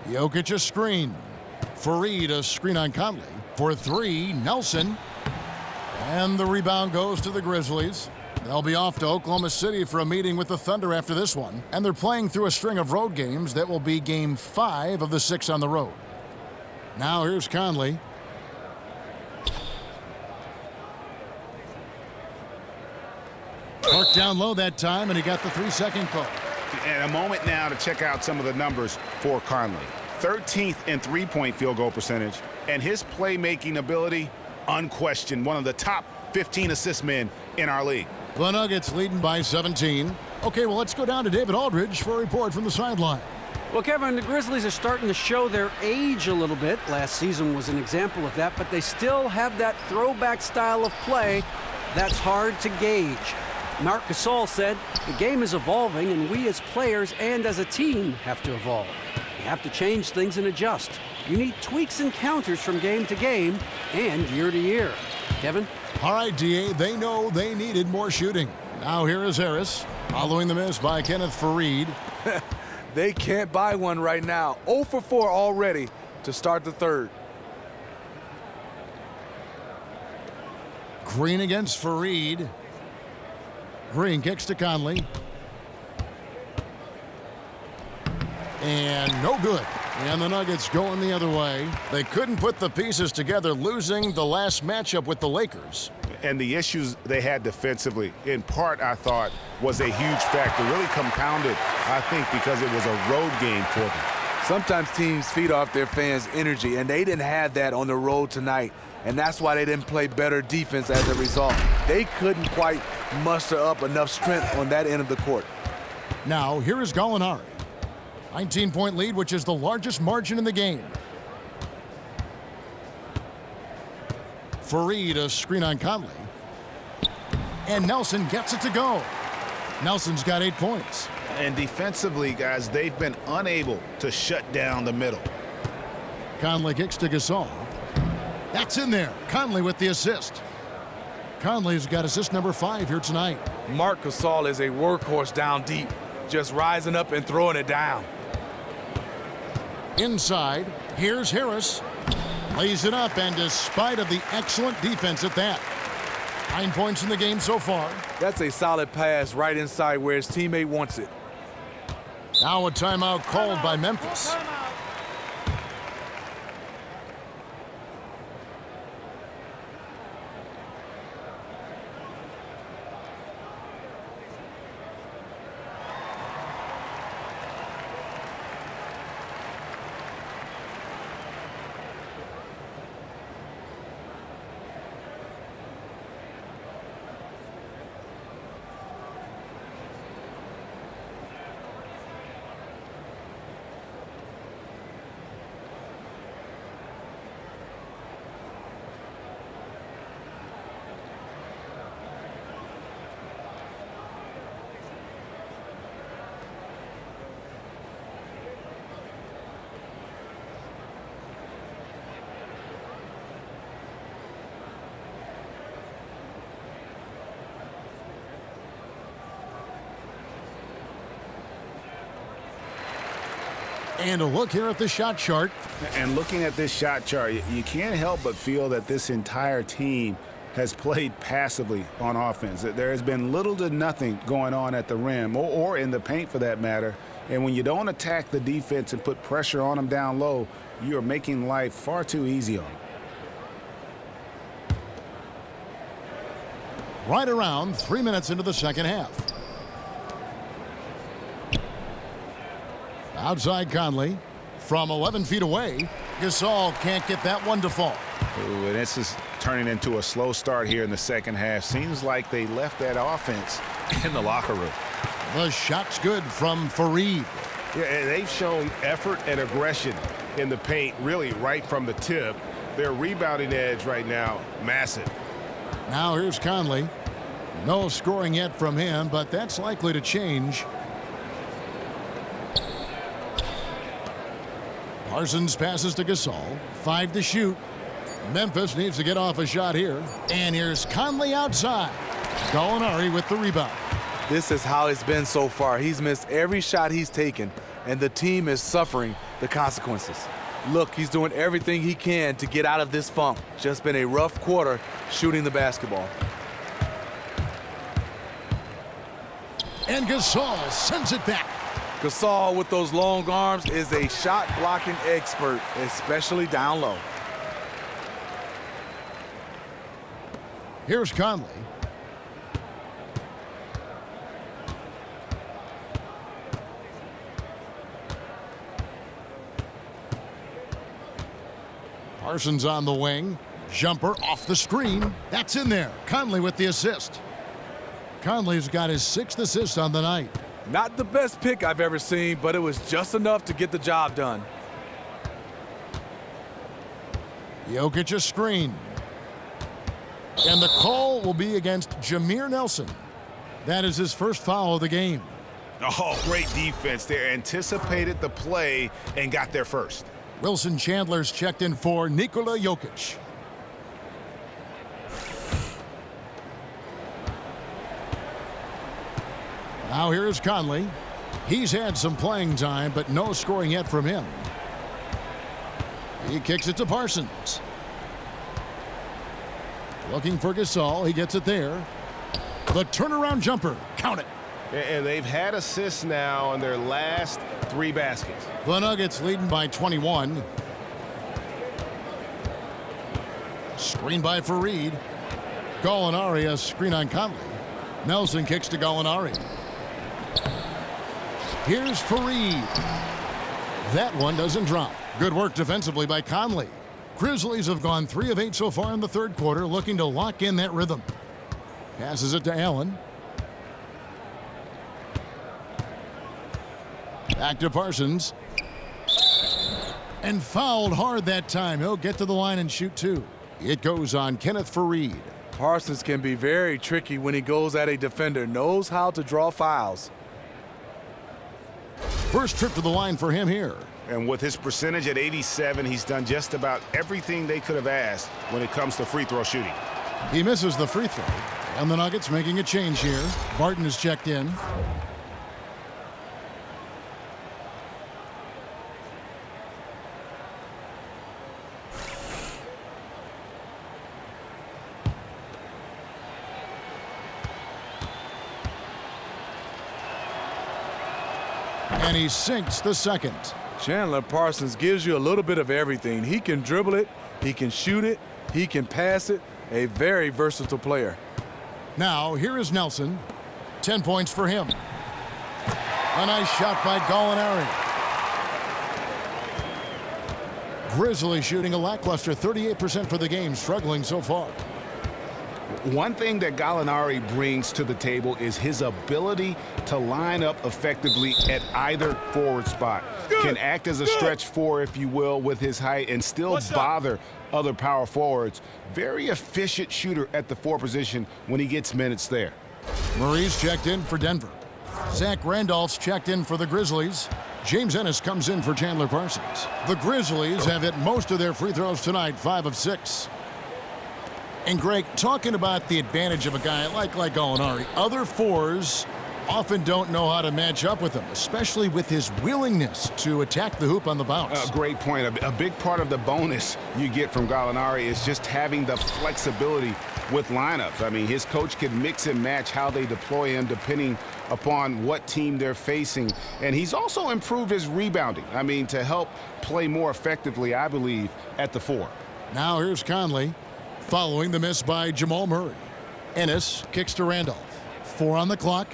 Jokic a screen. Fareed a screen on Conley. For 3, Nelson. And the rebound goes to the Grizzlies. They'll be off to Oklahoma City for a meeting with the Thunder after this one. And they're playing through a string of road games that will be game 5 of the 6 on the road. Now here's Conley. Parked down low that time, and he got the 3-second call. And a moment now to check out some of the numbers for Conley. 13th in three-point field goal percentage, and his playmaking ability, unquestioned, one of the top 15 assist men in our league. The Nuggets leading by 17. Okay, well, let's go down to David Aldridge for a report from the sideline. Well, Kevin, the Grizzlies are starting to show their age a little bit. Last season was an example of that, but they still have that throwback style of play that's hard to gauge. Marc Gasol said, the game is evolving, and we as players and as a team have to evolve. You have to change things and adjust. You need tweaks and counters from game to game and year to year. Kevin? All right, DA, they know they needed more shooting. Now here is Harris, following the miss by Kenneth Faried. They can't buy one right now. 0 for 4 already to start the third. Green against Faried. Green kicks to Conley. And no good. And the Nuggets going the other way. They couldn't put the pieces together, losing the last matchup with the Lakers. And the issues they had defensively, in part, I thought, was a huge factor. Really compounded, I think, because it was a road game for them. Sometimes teams feed off their fans' energy, and they didn't have that on the road tonight. And that's why they didn't play better defense as a result. They couldn't quite muster up enough strength on that end of the court. Now, here is Gallinari. 19-point lead, which is the largest margin in the game. Faried, a screen on Conley. And Nelson gets it to go. Nelson's got 8 points. And defensively, guys, they've been unable to shut down the middle. Conley kicks to Gasol. That's in there. Conley with the assist. Conley's got assist number 5 here tonight. Marc Gasol is a workhorse down deep, just rising up and throwing it down. Inside, here's Harris. Lays it up, and despite of the excellent defense at that. 9 points in the game so far. That's a solid pass right inside where his teammate wants it. Now a timeout called by Memphis. And a look here at the shot chart. And looking at this shot chart, you can't help but feel that this entire team has played passively on offense. There has been little to nothing going on at the rim or in the paint for that matter. And when you don't attack the defense and put pressure on them down low, you are making life far too easy on them. Right around 3 minutes into the second half. Outside Conley from 11 feet away. Gasol can't get that one to fall. Ooh, and this is turning into a slow start here in the second half. Seems like they left that offense in the locker room. The shot's good from Faried. Yeah, and they've shown effort and aggression in the paint, really right from the tip. Their rebounding edge right now, massive. Now here's Conley. No scoring yet from him, but that's likely to change. Parsons passes to Gasol. 5 to shoot. Memphis needs to get off a shot here. And here's Conley outside. Gallinari with the rebound. This is how it's been so far. He's missed every shot he's taken, and the team is suffering the consequences. Look, he's doing everything he can to get out of this funk. Just been a rough quarter shooting the basketball. And Gasol sends it back. Gasol with those long arms is a shot blocking expert, especially down low. Here's Conley. Parsons on the wing. Jumper off the screen. That's in there. Conley with the assist. Conley's got his 6th assist on the night. Not the best pick I've ever seen, but it was just enough to get the job done. Jokic a screen. And the call will be against Jameer Nelson. That is his first foul of the game. Oh, great defense there. Anticipated the play and got there first. Wilson Chandler's checked in for Nikola Jokic. Now here's Conley. He's had some playing time, but no scoring yet from him. He kicks it to Parsons. Looking for Gasol. He gets it there. The turnaround jumper. Count it. And they've had assists now on their last 3 baskets. The Nuggets leading by 21. Screen by Fareed. Gallinari, a screen on Conley. Nelson kicks to Gallinari. Here's Fareed. That one doesn't drop. Good work defensively by Conley. Grizzlies have gone 3 of 8 so far in the third quarter, looking to lock in that rhythm. Passes it to Allen. Back to Parsons. And fouled hard that time. He'll get to the line and shoot 2. It goes on Kenneth Fareed. Parsons can be very tricky when he goes at a defender. Knows how to draw fouls. First trip to the line for him here. And with his percentage at 87, he's done just about everything they could have asked when it comes to free throw shooting. He misses the free throw. And the Nuggets making a change here. Barton is checked in. And he sinks the second. Chandler Parsons gives you a little bit of everything. He can dribble it, he can shoot it, he can pass it. A very versatile player. Now, here is Nelson. 10 points for him. A nice shot by Gallinari. Grizzlies shooting a lackluster 38% for the game, struggling so far. One thing that Gallinari brings to the table is his ability to line up effectively at either forward spot. Can act as a stretch 4, if you will, with his height and still bother other power forwards. Very efficient shooter at the 4 position when he gets minutes there. Murray's checked in for Denver. Zach Randolph's checked in for the Grizzlies. James Ennis comes in for Chandler Parsons. The Grizzlies have hit most of their free throws tonight, 5 of 6. And Greg, talking about the advantage of a guy like Gallinari, other 4s often don't know how to match up with him, especially with his willingness to attack the hoop on the bounce. Great point. A big part of the bonus you get from Gallinari is just having the flexibility with lineups. I mean, his coach can mix and match how they deploy him depending upon what team they're facing. And he's also improved his rebounding. I mean, to help play more effectively, I believe, at the 4. Now here's Conley. Following the miss by Jamal Murray. Ennis kicks to Randolph. 4 on the clock.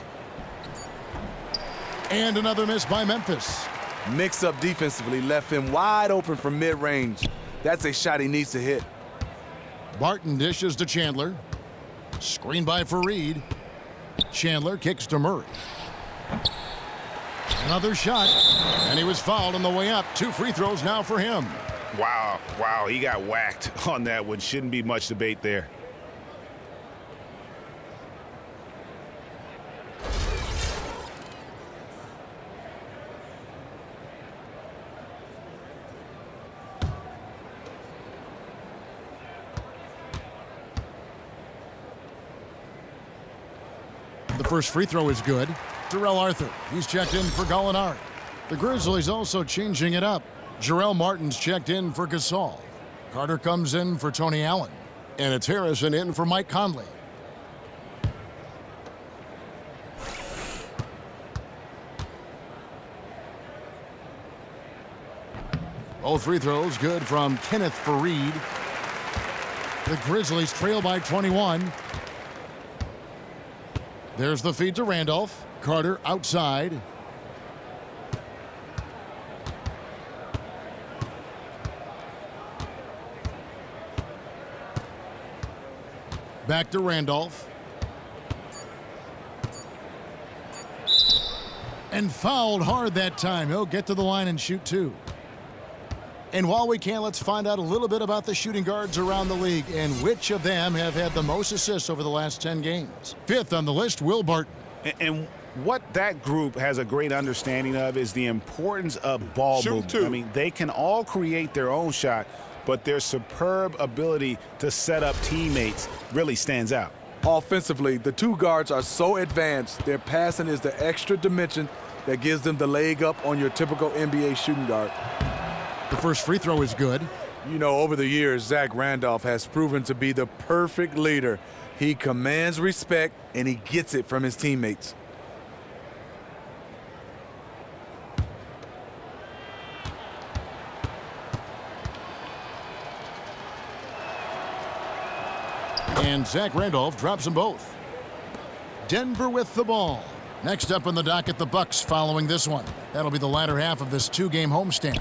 And another miss by Memphis. Mix up defensively, left him wide open from mid-range. That's a shot he needs to hit. Barton dishes to Chandler. Screen by Fareed. Chandler kicks to Murray. Another shot. And he was fouled on the way up. 2 free throws now for him. Wow, he got whacked on that one. Shouldn't be much debate there. The first free throw is good. Terrell Arthur, he's checked in for Gallinari. The Grizzlies also changing it up. Jarrell Martin's checked in for Gasol. Carter comes in for Tony Allen. And it's Harrison in for Mike Conley. Both free throws good from Kenneth Fareed. The Grizzlies trail by 21. There's the feed to Randolph. Carter outside. back to Randolph. And fouled hard that time. He'll get to the line and shoot two. And while we can, let's find out a little bit about the shooting guards around the league and which of them have had the most assists over the last 10 games. Fifth on the list, Will Barton. And what that group has a great understanding of is the importance of ball movement. I mean, they can all create their own shot, but their superb ability to set up teammates really stands out. Offensively, the two guards are so advanced. Their passing is the extra dimension that gives them the leg up on your typical NBA shooting guard. The first free throw is good. You know, over the years, Zach Randolph has proven to be the perfect leader. He commands respect, and he gets it from his teammates. And Zach Randolph drops them both. Denver with the ball. Next up on the docket, the Bucks following this one. That'll be the latter half of this two-game homestand.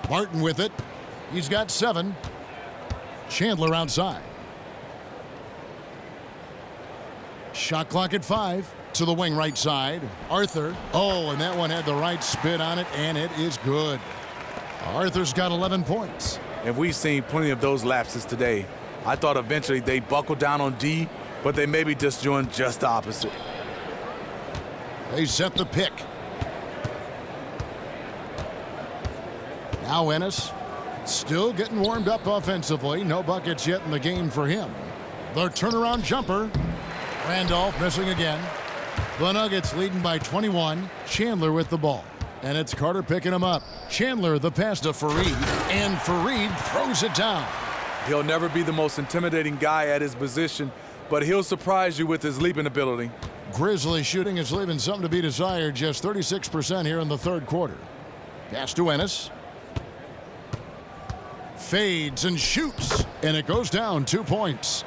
Barton with it. He's got 7. Chandler outside. Shot clock at 5. To the wing right side. Arthur. Oh, and that one had the right spin on it, and it is good. Arthur's got 11 points. And we've seen plenty of those lapses today. I thought eventually they buckled down on D, but they maybe just doing just the opposite. They set the pick. Now Ennis still getting warmed up offensively. No buckets yet in the game for him. The turnaround jumper. Randolph missing again. The Nuggets leading by 21. Chandler with the ball. And it's Carter picking him up. Chandler the pass to Fareed. And Fareed throws it down. He'll never be the most intimidating guy at his position, but he'll surprise you with his leaping ability. Grizzlies shooting is leaving something to be desired. Just 36% here in the third quarter. Pass to Ennis. Fades and shoots. And it goes down 2 points.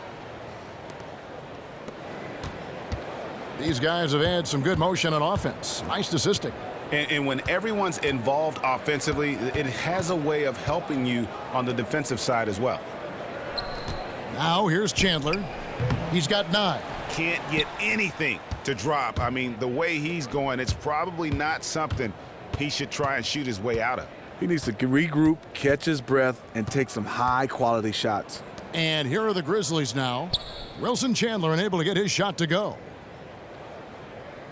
These guys have had some good motion on offense. Nice statistic. And when everyone's involved offensively, it has a way of helping you on the defensive side as well. Now here's Chandler. He's got 9. Can't get anything to drop. I mean, the way he's going, it's probably not something he should try and shoot his way out of. He needs to regroup, catch his breath, and take some high-quality shots. And here are the Grizzlies now. Wilson Chandler unable to get his shot to go.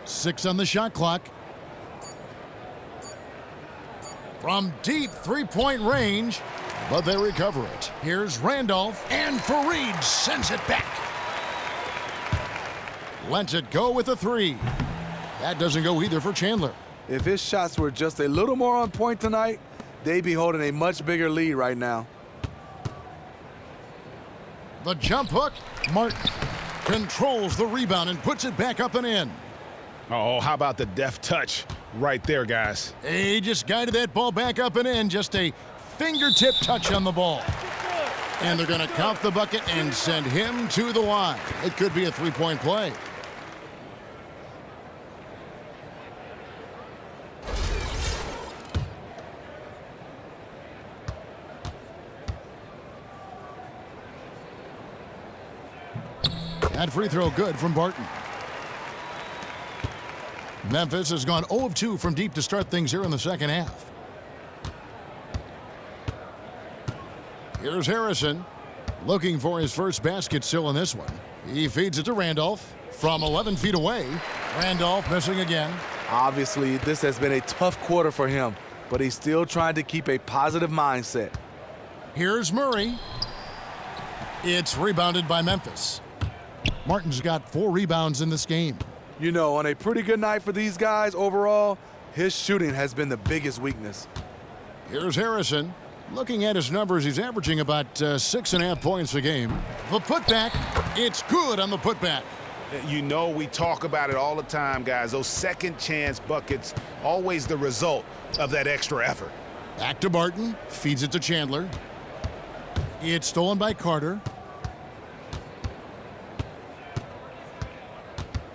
6 on the shot clock. From deep three-point range, but they recover it. Here's Randolph, and Fareed sends it back. Lets it go with a 3. That doesn't go either for Chandler. If his shots were just a little more on point tonight, they'd be holding a much bigger lead right now. The jump hook. Martin controls the rebound and puts it back up and in. Oh, how about the deft touch right there, guys? He just guided that ball back up and in. Just a fingertip touch on the ball. And they're going to count the bucket and send him to the line. It could be a three-point play. That free throw good from Barton. Memphis has gone 0 of 2 from deep to start things here in the second half. Here's Harrison looking for his first basket still in this one. He feeds it to Randolph from 11 feet away. Randolph missing again. Obviously, this has been a tough quarter for him, but he's still trying to keep a positive mindset. Here's Murray. It's rebounded by Memphis. Martin's got 4 rebounds in this game. You know, on a pretty good night for these guys overall, his shooting has been the biggest weakness. Here's Harrison. Looking at his numbers, he's averaging about 6.5 points a game. The putback, it's good on the putback. You know, we talk about it all the time, guys. Those second chance buckets, always the result of that extra effort. Back to Barton, feeds it to Chandler. It's stolen by Carter.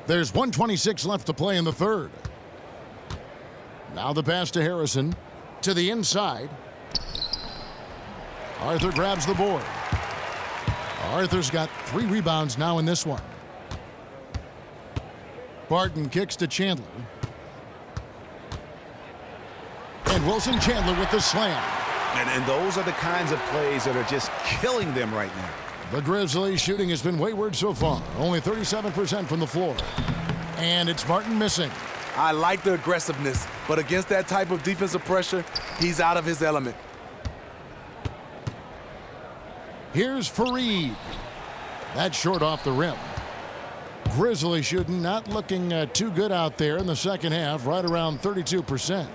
There's 1:26 left to play in the third. Now the pass to Harrison. To the inside. Arthur grabs the board. Arthur's got 3 rebounds now in this one. Barton kicks to Chandler. And Wilson Chandler with the slam. And those are the kinds of plays that are just killing them right now. The Grizzlies shooting has been wayward so far. Only 37% from the floor. And it's Barton missing. I like the aggressiveness, but against that type of defensive pressure, he's out of his element. Here's Fareed. That's short off the rim. Grizzlies shooting not looking too good out there in the second half, right around 32%.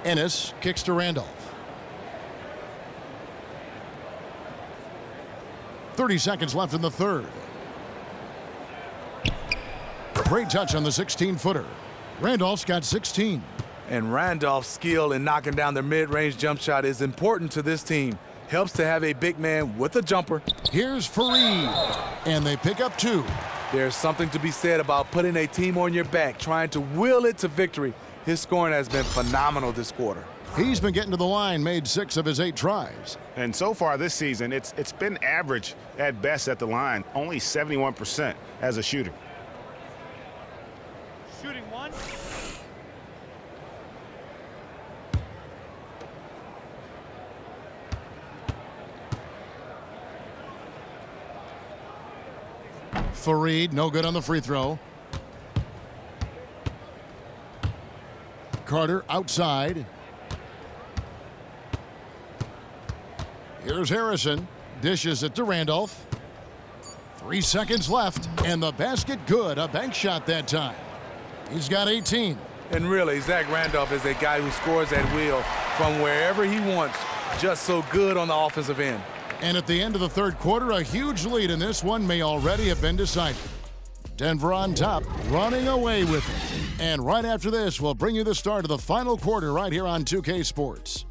Ennis kicks to Randolph. 30 seconds left in the third. Great touch on the 16-footer. Randolph's got 16. And Randolph's skill in knocking down their mid-range jump shot is important to this team. Helps to have a big man with a jumper. Here's Fareed. And they pick up 2. There's something to be said about putting a team on your back, trying to will it to victory. His scoring has been phenomenal this quarter. He's been getting to the line, made 6 of his 8 tries. And so far this season, it's been average at best at the line, only 71% as a shooter. Shooting 1. Fareed, no good on the free throw. Carter outside. Here's Harrison. Dishes it to Randolph. 3 seconds left, and the basket good. A bank shot that time. He's got 18. And really, Zach Randolph is a guy who scores at will from wherever he wants. Just so good on the offensive end. And at the end of the third quarter, a huge lead in this one may already have been decided. Denver on top, running away with it. And right after this, we'll bring you the start of the final quarter right here on 2K Sports.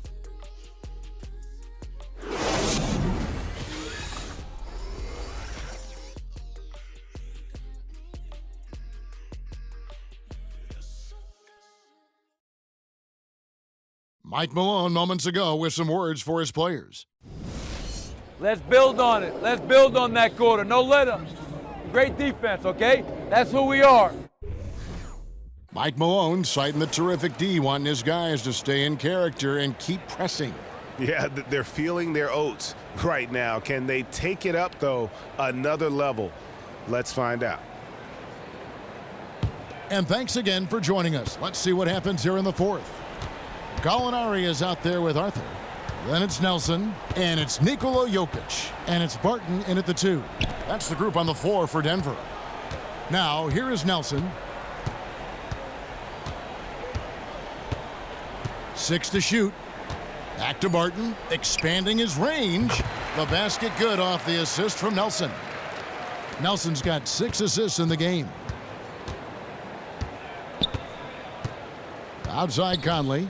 Mike Malone moments ago with some words for his players. Let's build on it. Let's build on that quarter. No let up. Great defense, okay? That's who we are. Mike Malone citing the terrific D, wanting his guys to stay in character and keep pressing. Yeah, they're feeling their oats right now. Can they take it up, though, another level? Let's find out. And thanks again for joining us. Let's see what happens here in the fourth. Gallinari is out there with Arthur. Then it's Nelson, and it's Nikola Jokic, and it's Barton in at the 2. That's the group on the floor for Denver. Now, here is Nelson. 6 to shoot. Back to Barton, expanding his range. The basket good off the assist from Nelson. Nelson's got 6 assists in the game. Outside Conley.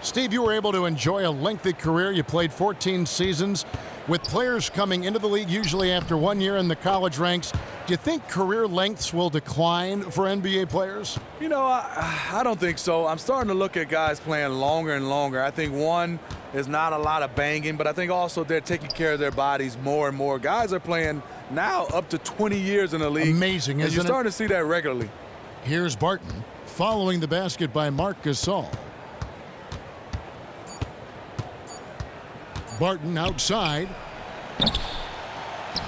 Steve, you were able to enjoy a lengthy career. You played 14 seasons. With players coming into the league usually after 1 year in the college ranks, do you think career lengths will decline for NBA players? You know, I don't think so. I'm starting to look at guys playing longer and longer. I think one is not a lot of banging, but I think also they're taking care of their bodies more and more. Guys are playing now up to 20 years in the league. Amazing, isn't it? You're starting to see that regularly. Here's Barton following the basket by Marc Gasol. Barton outside,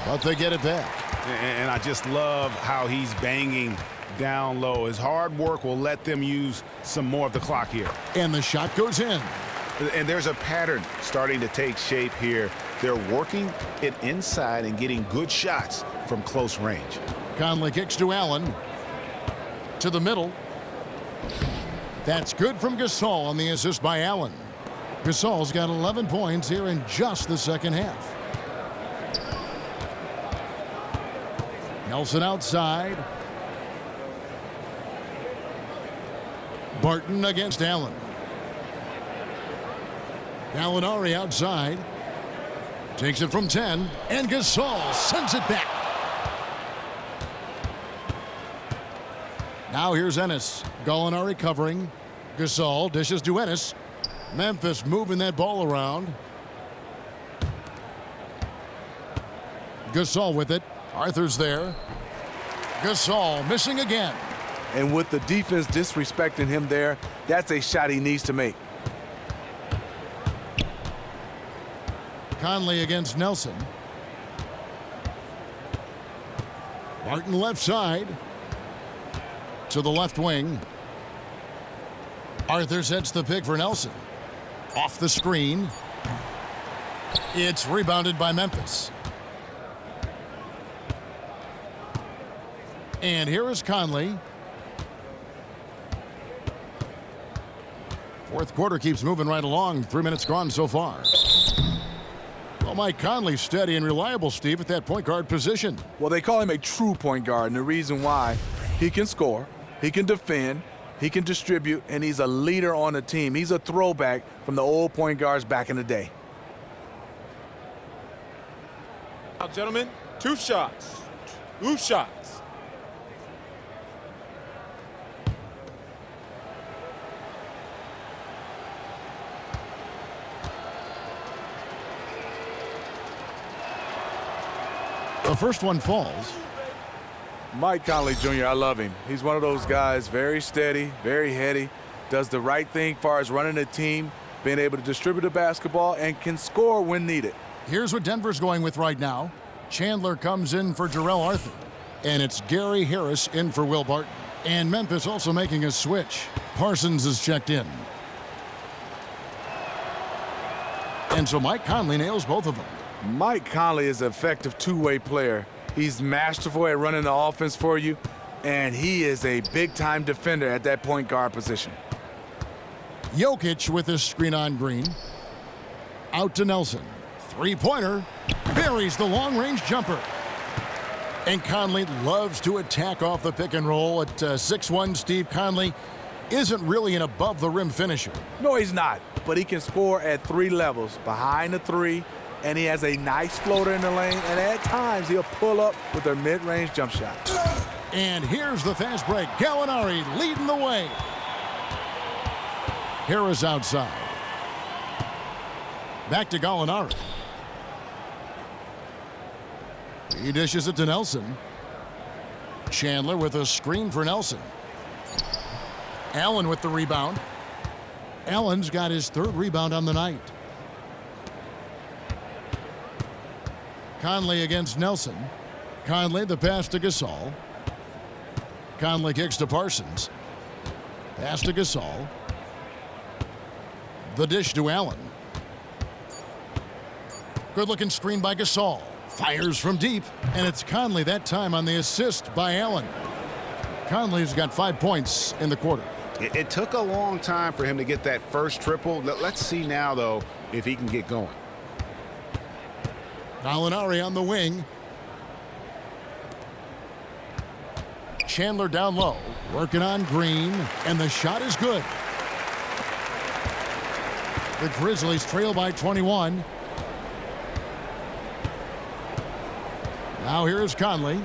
but they get it back. And I just love how he's banging down low. His hard work will let them use some more of the clock here. And the shot goes in. And there's a pattern starting to take shape here. They're working it inside and getting good shots from close range. Conley kicks to Allen. To the middle. That's good from Gasol on the assist by Allen. Gasol's got 11 points here in just the second half. Nelson outside. Barton against Allen. Gallinari outside. Takes it from 10, and Gasol sends it back. Now here's Ennis. Gallinari covering. Gasol dishes to Ennis. Memphis moving that ball around. Gasol with it. Arthur's there. Gasol missing again. And with the defense disrespecting him there, that's a shot he needs to make. Conley against Nelson. Martin left side. To the left wing. Arthur sets the pick for Nelson. Off the screen. It's rebounded by Memphis. And here is Conley. Fourth quarter keeps moving right along. 3 minutes gone so far. Well, Mike Conley's steady and reliable, Steve, at that point guard position. Well, they call him a true point guard, and the reason why, he can score, he can defend, he can distribute, and he's a leader on the team. He's a throwback from the old point guards back in the day. Now, gentlemen, 2 shots. 2 shots. The first one falls. Mike Conley Jr., I love him. He's one of those guys, very steady, very heady, does the right thing as far as running a team, being able to distribute the basketball, and can score when needed. Here's what Denver's going with right now. Chandler comes in for Jarrell Arthur. And it's Gary Harris in for Will Barton. And Memphis also making a switch. Parsons is checked in. And so Mike Conley nails both of them. Mike Conley is an effective two-way player. He's masterful at running the offense for you, and he is a big-time defender at that point guard position. Jokic with his screen on Green. Out to Nelson. Three-pointer. Buries the long-range jumper. And Conley loves to attack off the pick and roll. At 6'1", Steve, Conley isn't really an above-the-rim finisher. No, he's not, but he can score at 3 levels, behind the 3, and he has a nice floater in the lane, and at times he'll pull up with a mid-range jump shot. And here's the fast break. Gallinari leading the way. Harris outside. Back to Gallinari. He dishes it to Nelson. Chandler with a screen for Nelson. Allen with the rebound. Allen's got his 3rd rebound on the night. Conley against Nelson. Conley the pass to Gasol. Conley kicks to Parsons. Pass to Gasol. The dish to Allen. Good looking screen by Gasol. Fires from deep, and it's Conley that time on the assist by Allen. Conley's got 5 points in the quarter. It took a long time for him to get that first triple. Let's see now, though, if he can get going. Gallinari on the wing. Chandler down low, working on Green, and the shot is good. The Grizzlies trail by 21. Now here's Conley.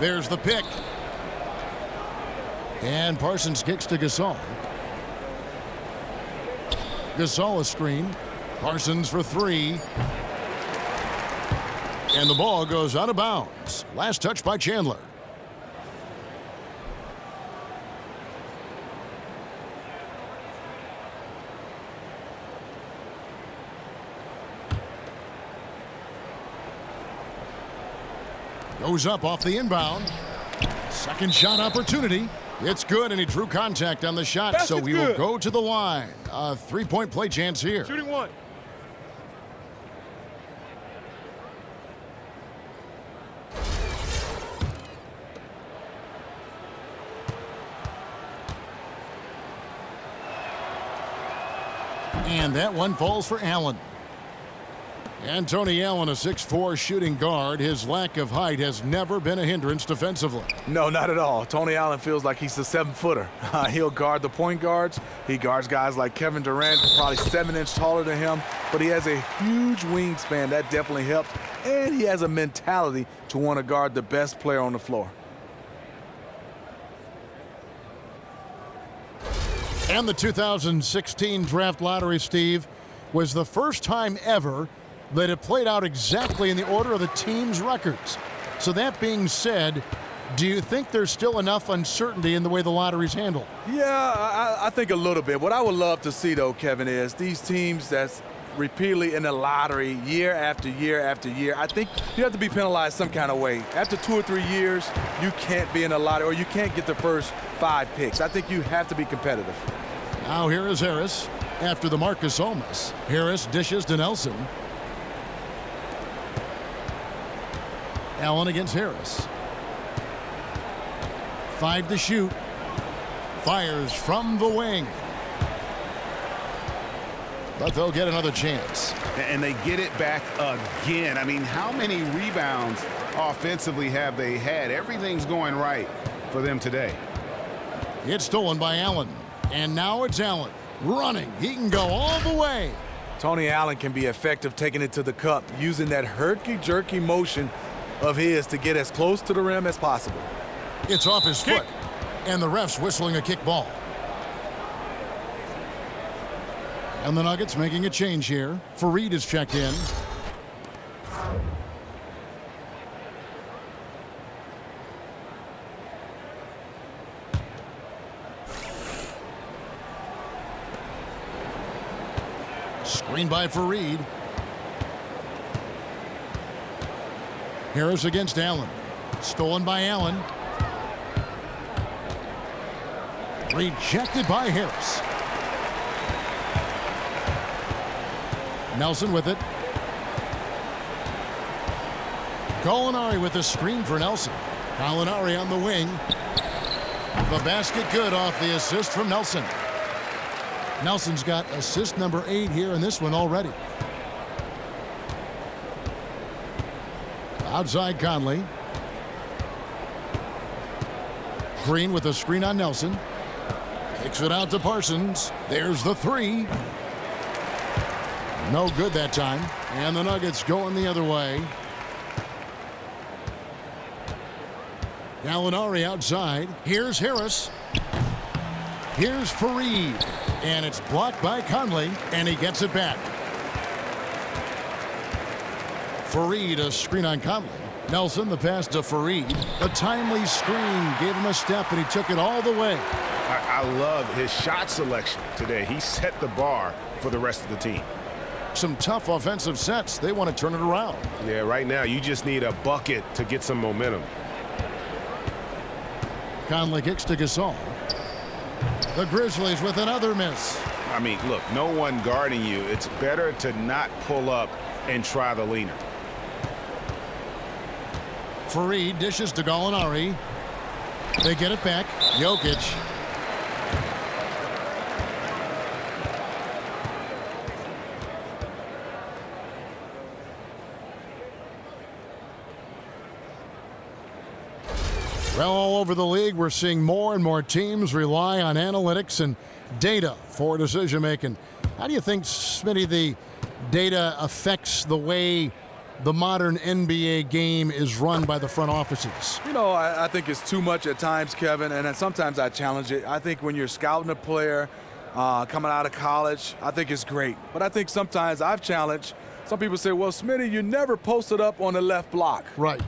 There's the pick. And Parsons kicks to Gasol. Gasol a screen. Parsons for 3. And the ball goes out of bounds. Last touch by Chandler. Goes up off the inbound. Second shot opportunity. It's good, and he drew contact on the shot, so he will go to the line. A 3-point play chance here. Shooting 1. And that one falls for Allen. And Tony Allen, a 6'4" shooting guard. His lack of height has never been a hindrance defensively. No, not at all. Tony Allen feels like he's a 7-footer. He'll guard the point guards. He guards guys like Kevin Durant, probably 7 inches taller than him. But he has a huge wingspan. That definitely helps. And he has a mentality to want to guard the best player on the floor. And the 2016 draft lottery, Steve, was the first time ever that it played out exactly in the order of the team's records. So that being said, do you think there's still enough uncertainty in the way the lottery's handled? Yeah, I think a little bit. What I would love to see, though, Kevin, is these teams that's repeatedly in the lottery year after year after year, I think you have to be penalized some kind of way. After 2 or 3 years, you can't be in the lottery or you can't get the first 5 picks. I think you have to be competitive. Now here is Harris after the Marcus Olmas. Harris dishes to Nelson. Allen against Harris. 5 to shoot. Fires from the wing. But they'll get another chance. And they get it back again. I mean, how many rebounds offensively have they had? Everything's going right for them today. It's stolen by Allen. And now it's Allen running. He can go all the way. Tony Allen can be effective taking it to the cup, using that herky-jerky motion of his to get as close to the rim as possible. It's off his foot. And the ref's whistling a kick ball. And the Nuggets making a change here. Fareed is checked in. Screen by Fareed. Harris against Allen. Stolen by Allen. Rejected by Harris. Nelson with it. Gallinari with the screen for Nelson. Gallinari on the wing. The basket good off the assist from Nelson. Nelson's got assist number 8 here in this one already. Outside Conley. Green with a screen on Nelson. Kicks it out to Parsons. There's the 3. No good that time. And the Nuggets going the other way. Gallinari outside. Here's Harris. Here's Fareed. And it's blocked by Conley. And he gets it back. Fareed, a screen on Conley. Nelson, the pass to Fareed. A timely screen gave him a step, and he took it all the way. I love his shot selection today. He set the bar for the rest of the team. Some tough offensive sets. They want to turn it around. Yeah, right now you just need a bucket to get some momentum. Conley kicks to Gasol. The Grizzlies with another miss. I mean, look, no one guarding you. It's better to not pull up and try the leaner. Fareed dishes to Gallinari. They get it back. Jokic. Well, all over the league, we're seeing more and more teams rely on analytics and data for decision-making. How do you think, Smitty, the data affects the way the modern NBA game is run by the front offices? You know, I think it's too much at times, Kevin, and then sometimes I challenge it. I think when you're scouting a player coming out of college, I think it's great. But I think sometimes I've challenged. Some people say, well, Smitty, you never posted up on the left block. Right.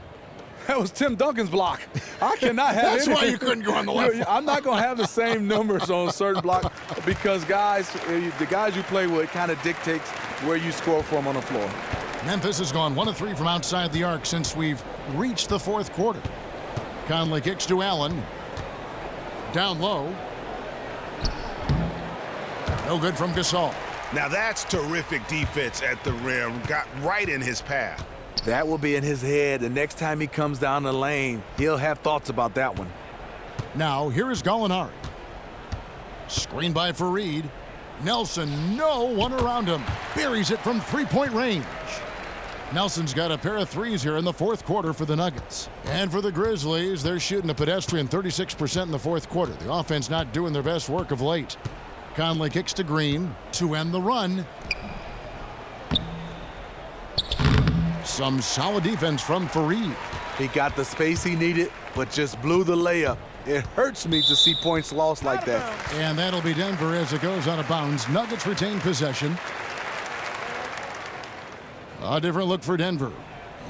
That was Tim Duncan's block. I cannot have That's why you couldn't go on the left. I'm not going to have the same numbers on a certain block because, guys, the guys you play with kind of dictates where you score from on the floor. Memphis has gone 1 of 3 from outside the arc since we've reached the fourth quarter. Conley kicks to Allen. Down low. No good from Gasol. Now that's terrific defense at the rim. Got right in his path. That will be in his head. The next time he comes down the lane, he'll have thoughts about that one. Now, here is Gallinari. Screened by Fareed. Nelson, no one around him. Buries it from three-point range. Nelson's got a pair of threes here in the fourth quarter for the Nuggets. And for the Grizzlies, they're shooting a pedestrian 36% in the fourth quarter. The offense not doing their best work of late. Conley kicks to Green to end the run. Some solid defense from Fareed. He got the space he needed, but just blew the layup. It hurts me to see points lost like that. And that'll be Denver as it goes out of bounds. Nuggets retain possession. A different look for Denver.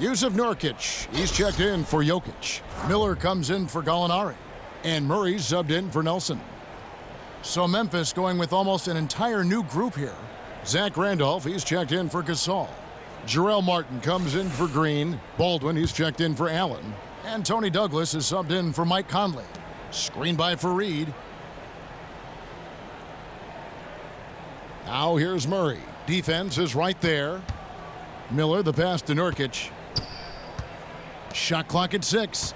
Yusuf Nurkic, he's checked in for Jokic. Miller comes in for Gallinari. And Murray's subbed in for Nelson. So Memphis going with almost an entire new group here. Zach Randolph, he's checked in for Gasol. Jarrell Martin comes in for Green. Baldwin, he's checked in for Allen. And Tony Douglas is subbed in for Mike Conley. Screen by Fareed. Now here's Murray. Defense is right there. Miller, the pass to Nurkic. Shot clock at 6.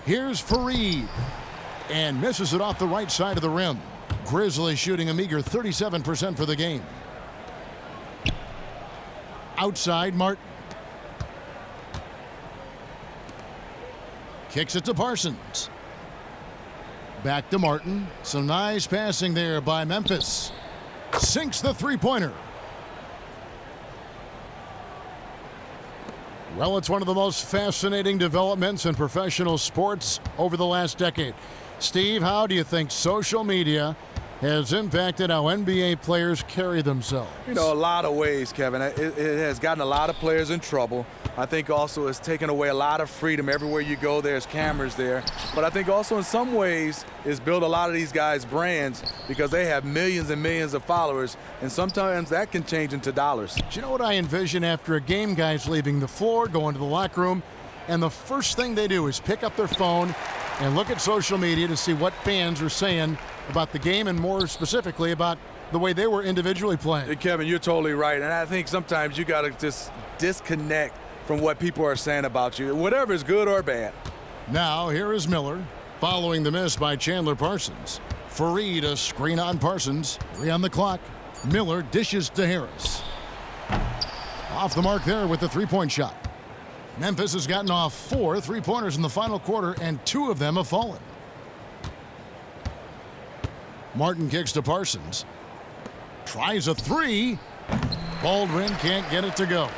Here's Fareed. And misses it off the right side of the rim. Grizzlies shooting a meager 37% for the game. Outside, Martin. Kicks it to Parsons. Back to Martin. Some nice passing there by Memphis. Sinks the three-pointer. Well, it's one of the most fascinating developments in professional sports over the last decade. Steve, how do you think social media has impacted how NBA players carry themselves? You know, a lot of ways, Kevin. It has gotten a lot of players in trouble. I think also it's taken away a lot of freedom. Everywhere you go, there's cameras there. But I think also in some ways it's built a lot of these guys' brands because they have millions and millions of followers, and sometimes that can change into dollars. Do you know what I envision after a game? Guys leaving the floor, going to the locker room, and the first thing they do is pick up their phone and look at social media to see what fans are saying about the game and more specifically about the way they were individually playing. Hey, Kevin, you're totally right. And I think sometimes you got to just disconnect from what people are saying about you, whatever is good or bad. Now, here is Miller, following the miss by Chandler Parsons. Fareed, a screen on Parsons. 3 on the clock. Miller dishes to Harris. Off the mark there with the three-point shot. Memphis has gotten off 4 three-pointers in the final quarter, and 2 of them have fallen. Martin kicks to Parsons. Tries a 3. Baldwin can't get it to go.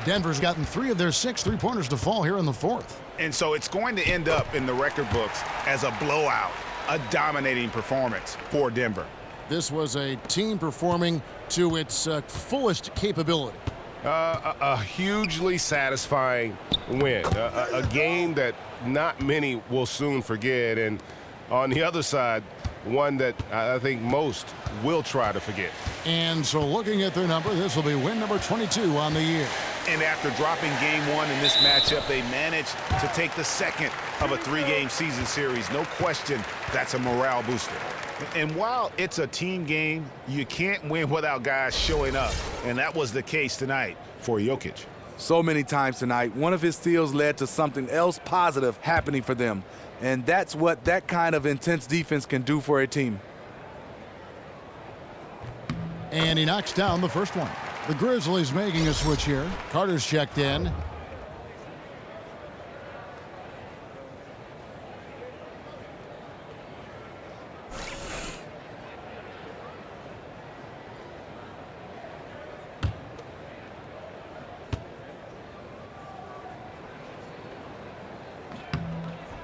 Denver's gotten 3 of their 6 three-pointers to fall here in the fourth. And so it's going to end up in the record books as a blowout, a dominating performance for Denver. This was a team performing to its fullest capability. A hugely satisfying win, a game that not many will soon forget, and on the other side, one that I think most will try to forget. And so looking at their number, this will be win number 22 on the year. And after dropping game 1 in this matchup, they managed to take the second of a 3-game season series. No question, that's a morale booster. And while it's a team game, you can't win without guys showing up. And that was the case tonight for Jokic. So many times tonight, one of his steals led to something else positive happening for them. And that's what that kind of intense defense can do for a team. And he knocks down the first one. The Grizzlies making a switch here. Carter's checked in.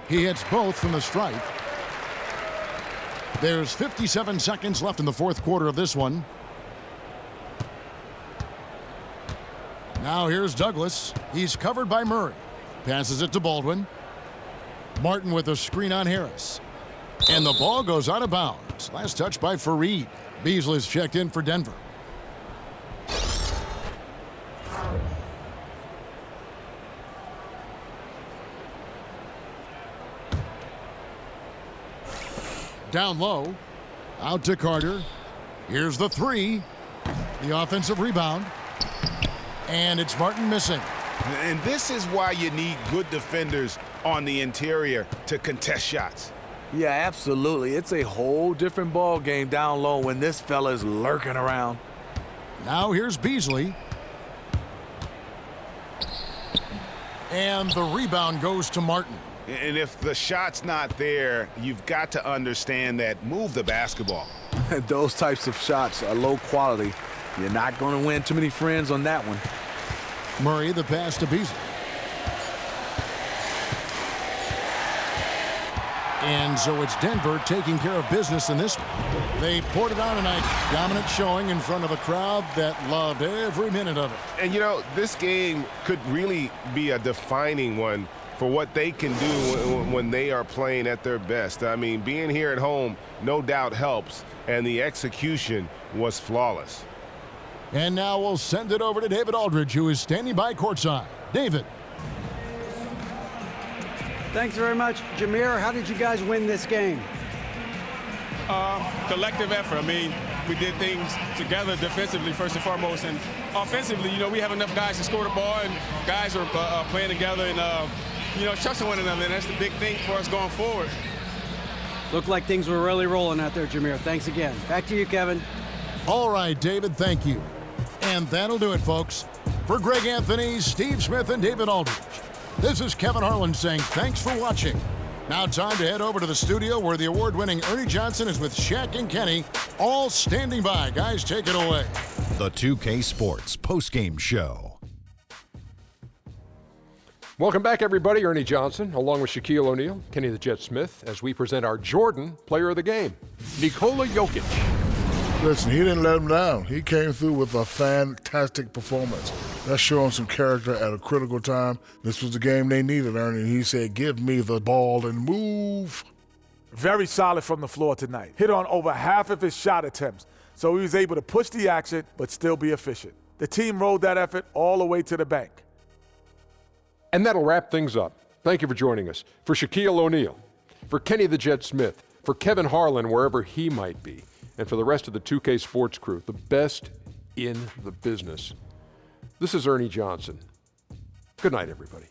He hits both from the stripe. There's 57 seconds left in the fourth quarter of this one. Now here's Douglas. He's covered by Murray. Passes it to Baldwin. Martin with a screen on Harris. And the ball goes out of bounds. Last touch by Fareed. Beasley's checked in for Denver. Down low. Out to Carter. Here's the 3. The offensive rebound. And it's Martin missing. And this is why you need good defenders on the interior to contest shots. Yeah, absolutely. It's a whole different ball game down low when this fella is lurking around. Now here's Beasley. And the rebound goes to Martin. And if the shot's not there, you've got to understand that move the basketball. Those types of shots are low quality. You're not going to win too many friends on that one. Murray, the pass to Beasley. And so it's Denver taking care of business in this one. They poured it on tonight. Dominant showing in front of a crowd that loved every minute of it. And, you know, this game could really be a defining one for what they can do when they are playing at their best. I mean, being here at home no doubt helps, and the execution was flawless. And now we'll send it over to David Aldridge, who is standing by courtside. David. Thanks very much. Jameer, how did you guys win this game? Collective effort. I mean, we did things together defensively first and foremost, and offensively, you know, we have enough guys to score the ball, and guys are playing together and, you know, trusting one another, and that's the big thing for us going forward. Looked like things were really rolling out there, Jameer. Thanks again. Back to you, Kevin. All right, David, thank you. And that'll do it, folks. For Greg Anthony, Steve Smith, and David Aldridge, this is Kevin Harlan saying thanks for watching. Now time to head over to the studio where the award-winning Ernie Johnson is with Shaq and Kenny, all standing by. Guys, take it away. The 2K Sports Postgame Show. Welcome back, everybody. Ernie Johnson, along with Shaquille O'Neal, Kenny the Jet Smith, as we present our Jordan Player of the Game, Nikola Jokic. Listen, he didn't let him down. He came through with a fantastic performance. That's showing some character at a critical time. This was the game they needed, Ernie. He said, give me the ball and move. Very solid from the floor tonight. Hit on over half of his shot attempts, so he was able to push the action but still be efficient. The team rode that effort all the way to the bank. And that'll wrap things up. Thank you for joining us. For Shaquille O'Neal, for Kenny the Jet Smith, for Kevin Harlan, wherever he might be, and for the rest of the 2K Sports crew, the best in the business. This is Ernie Johnson. Good night, everybody.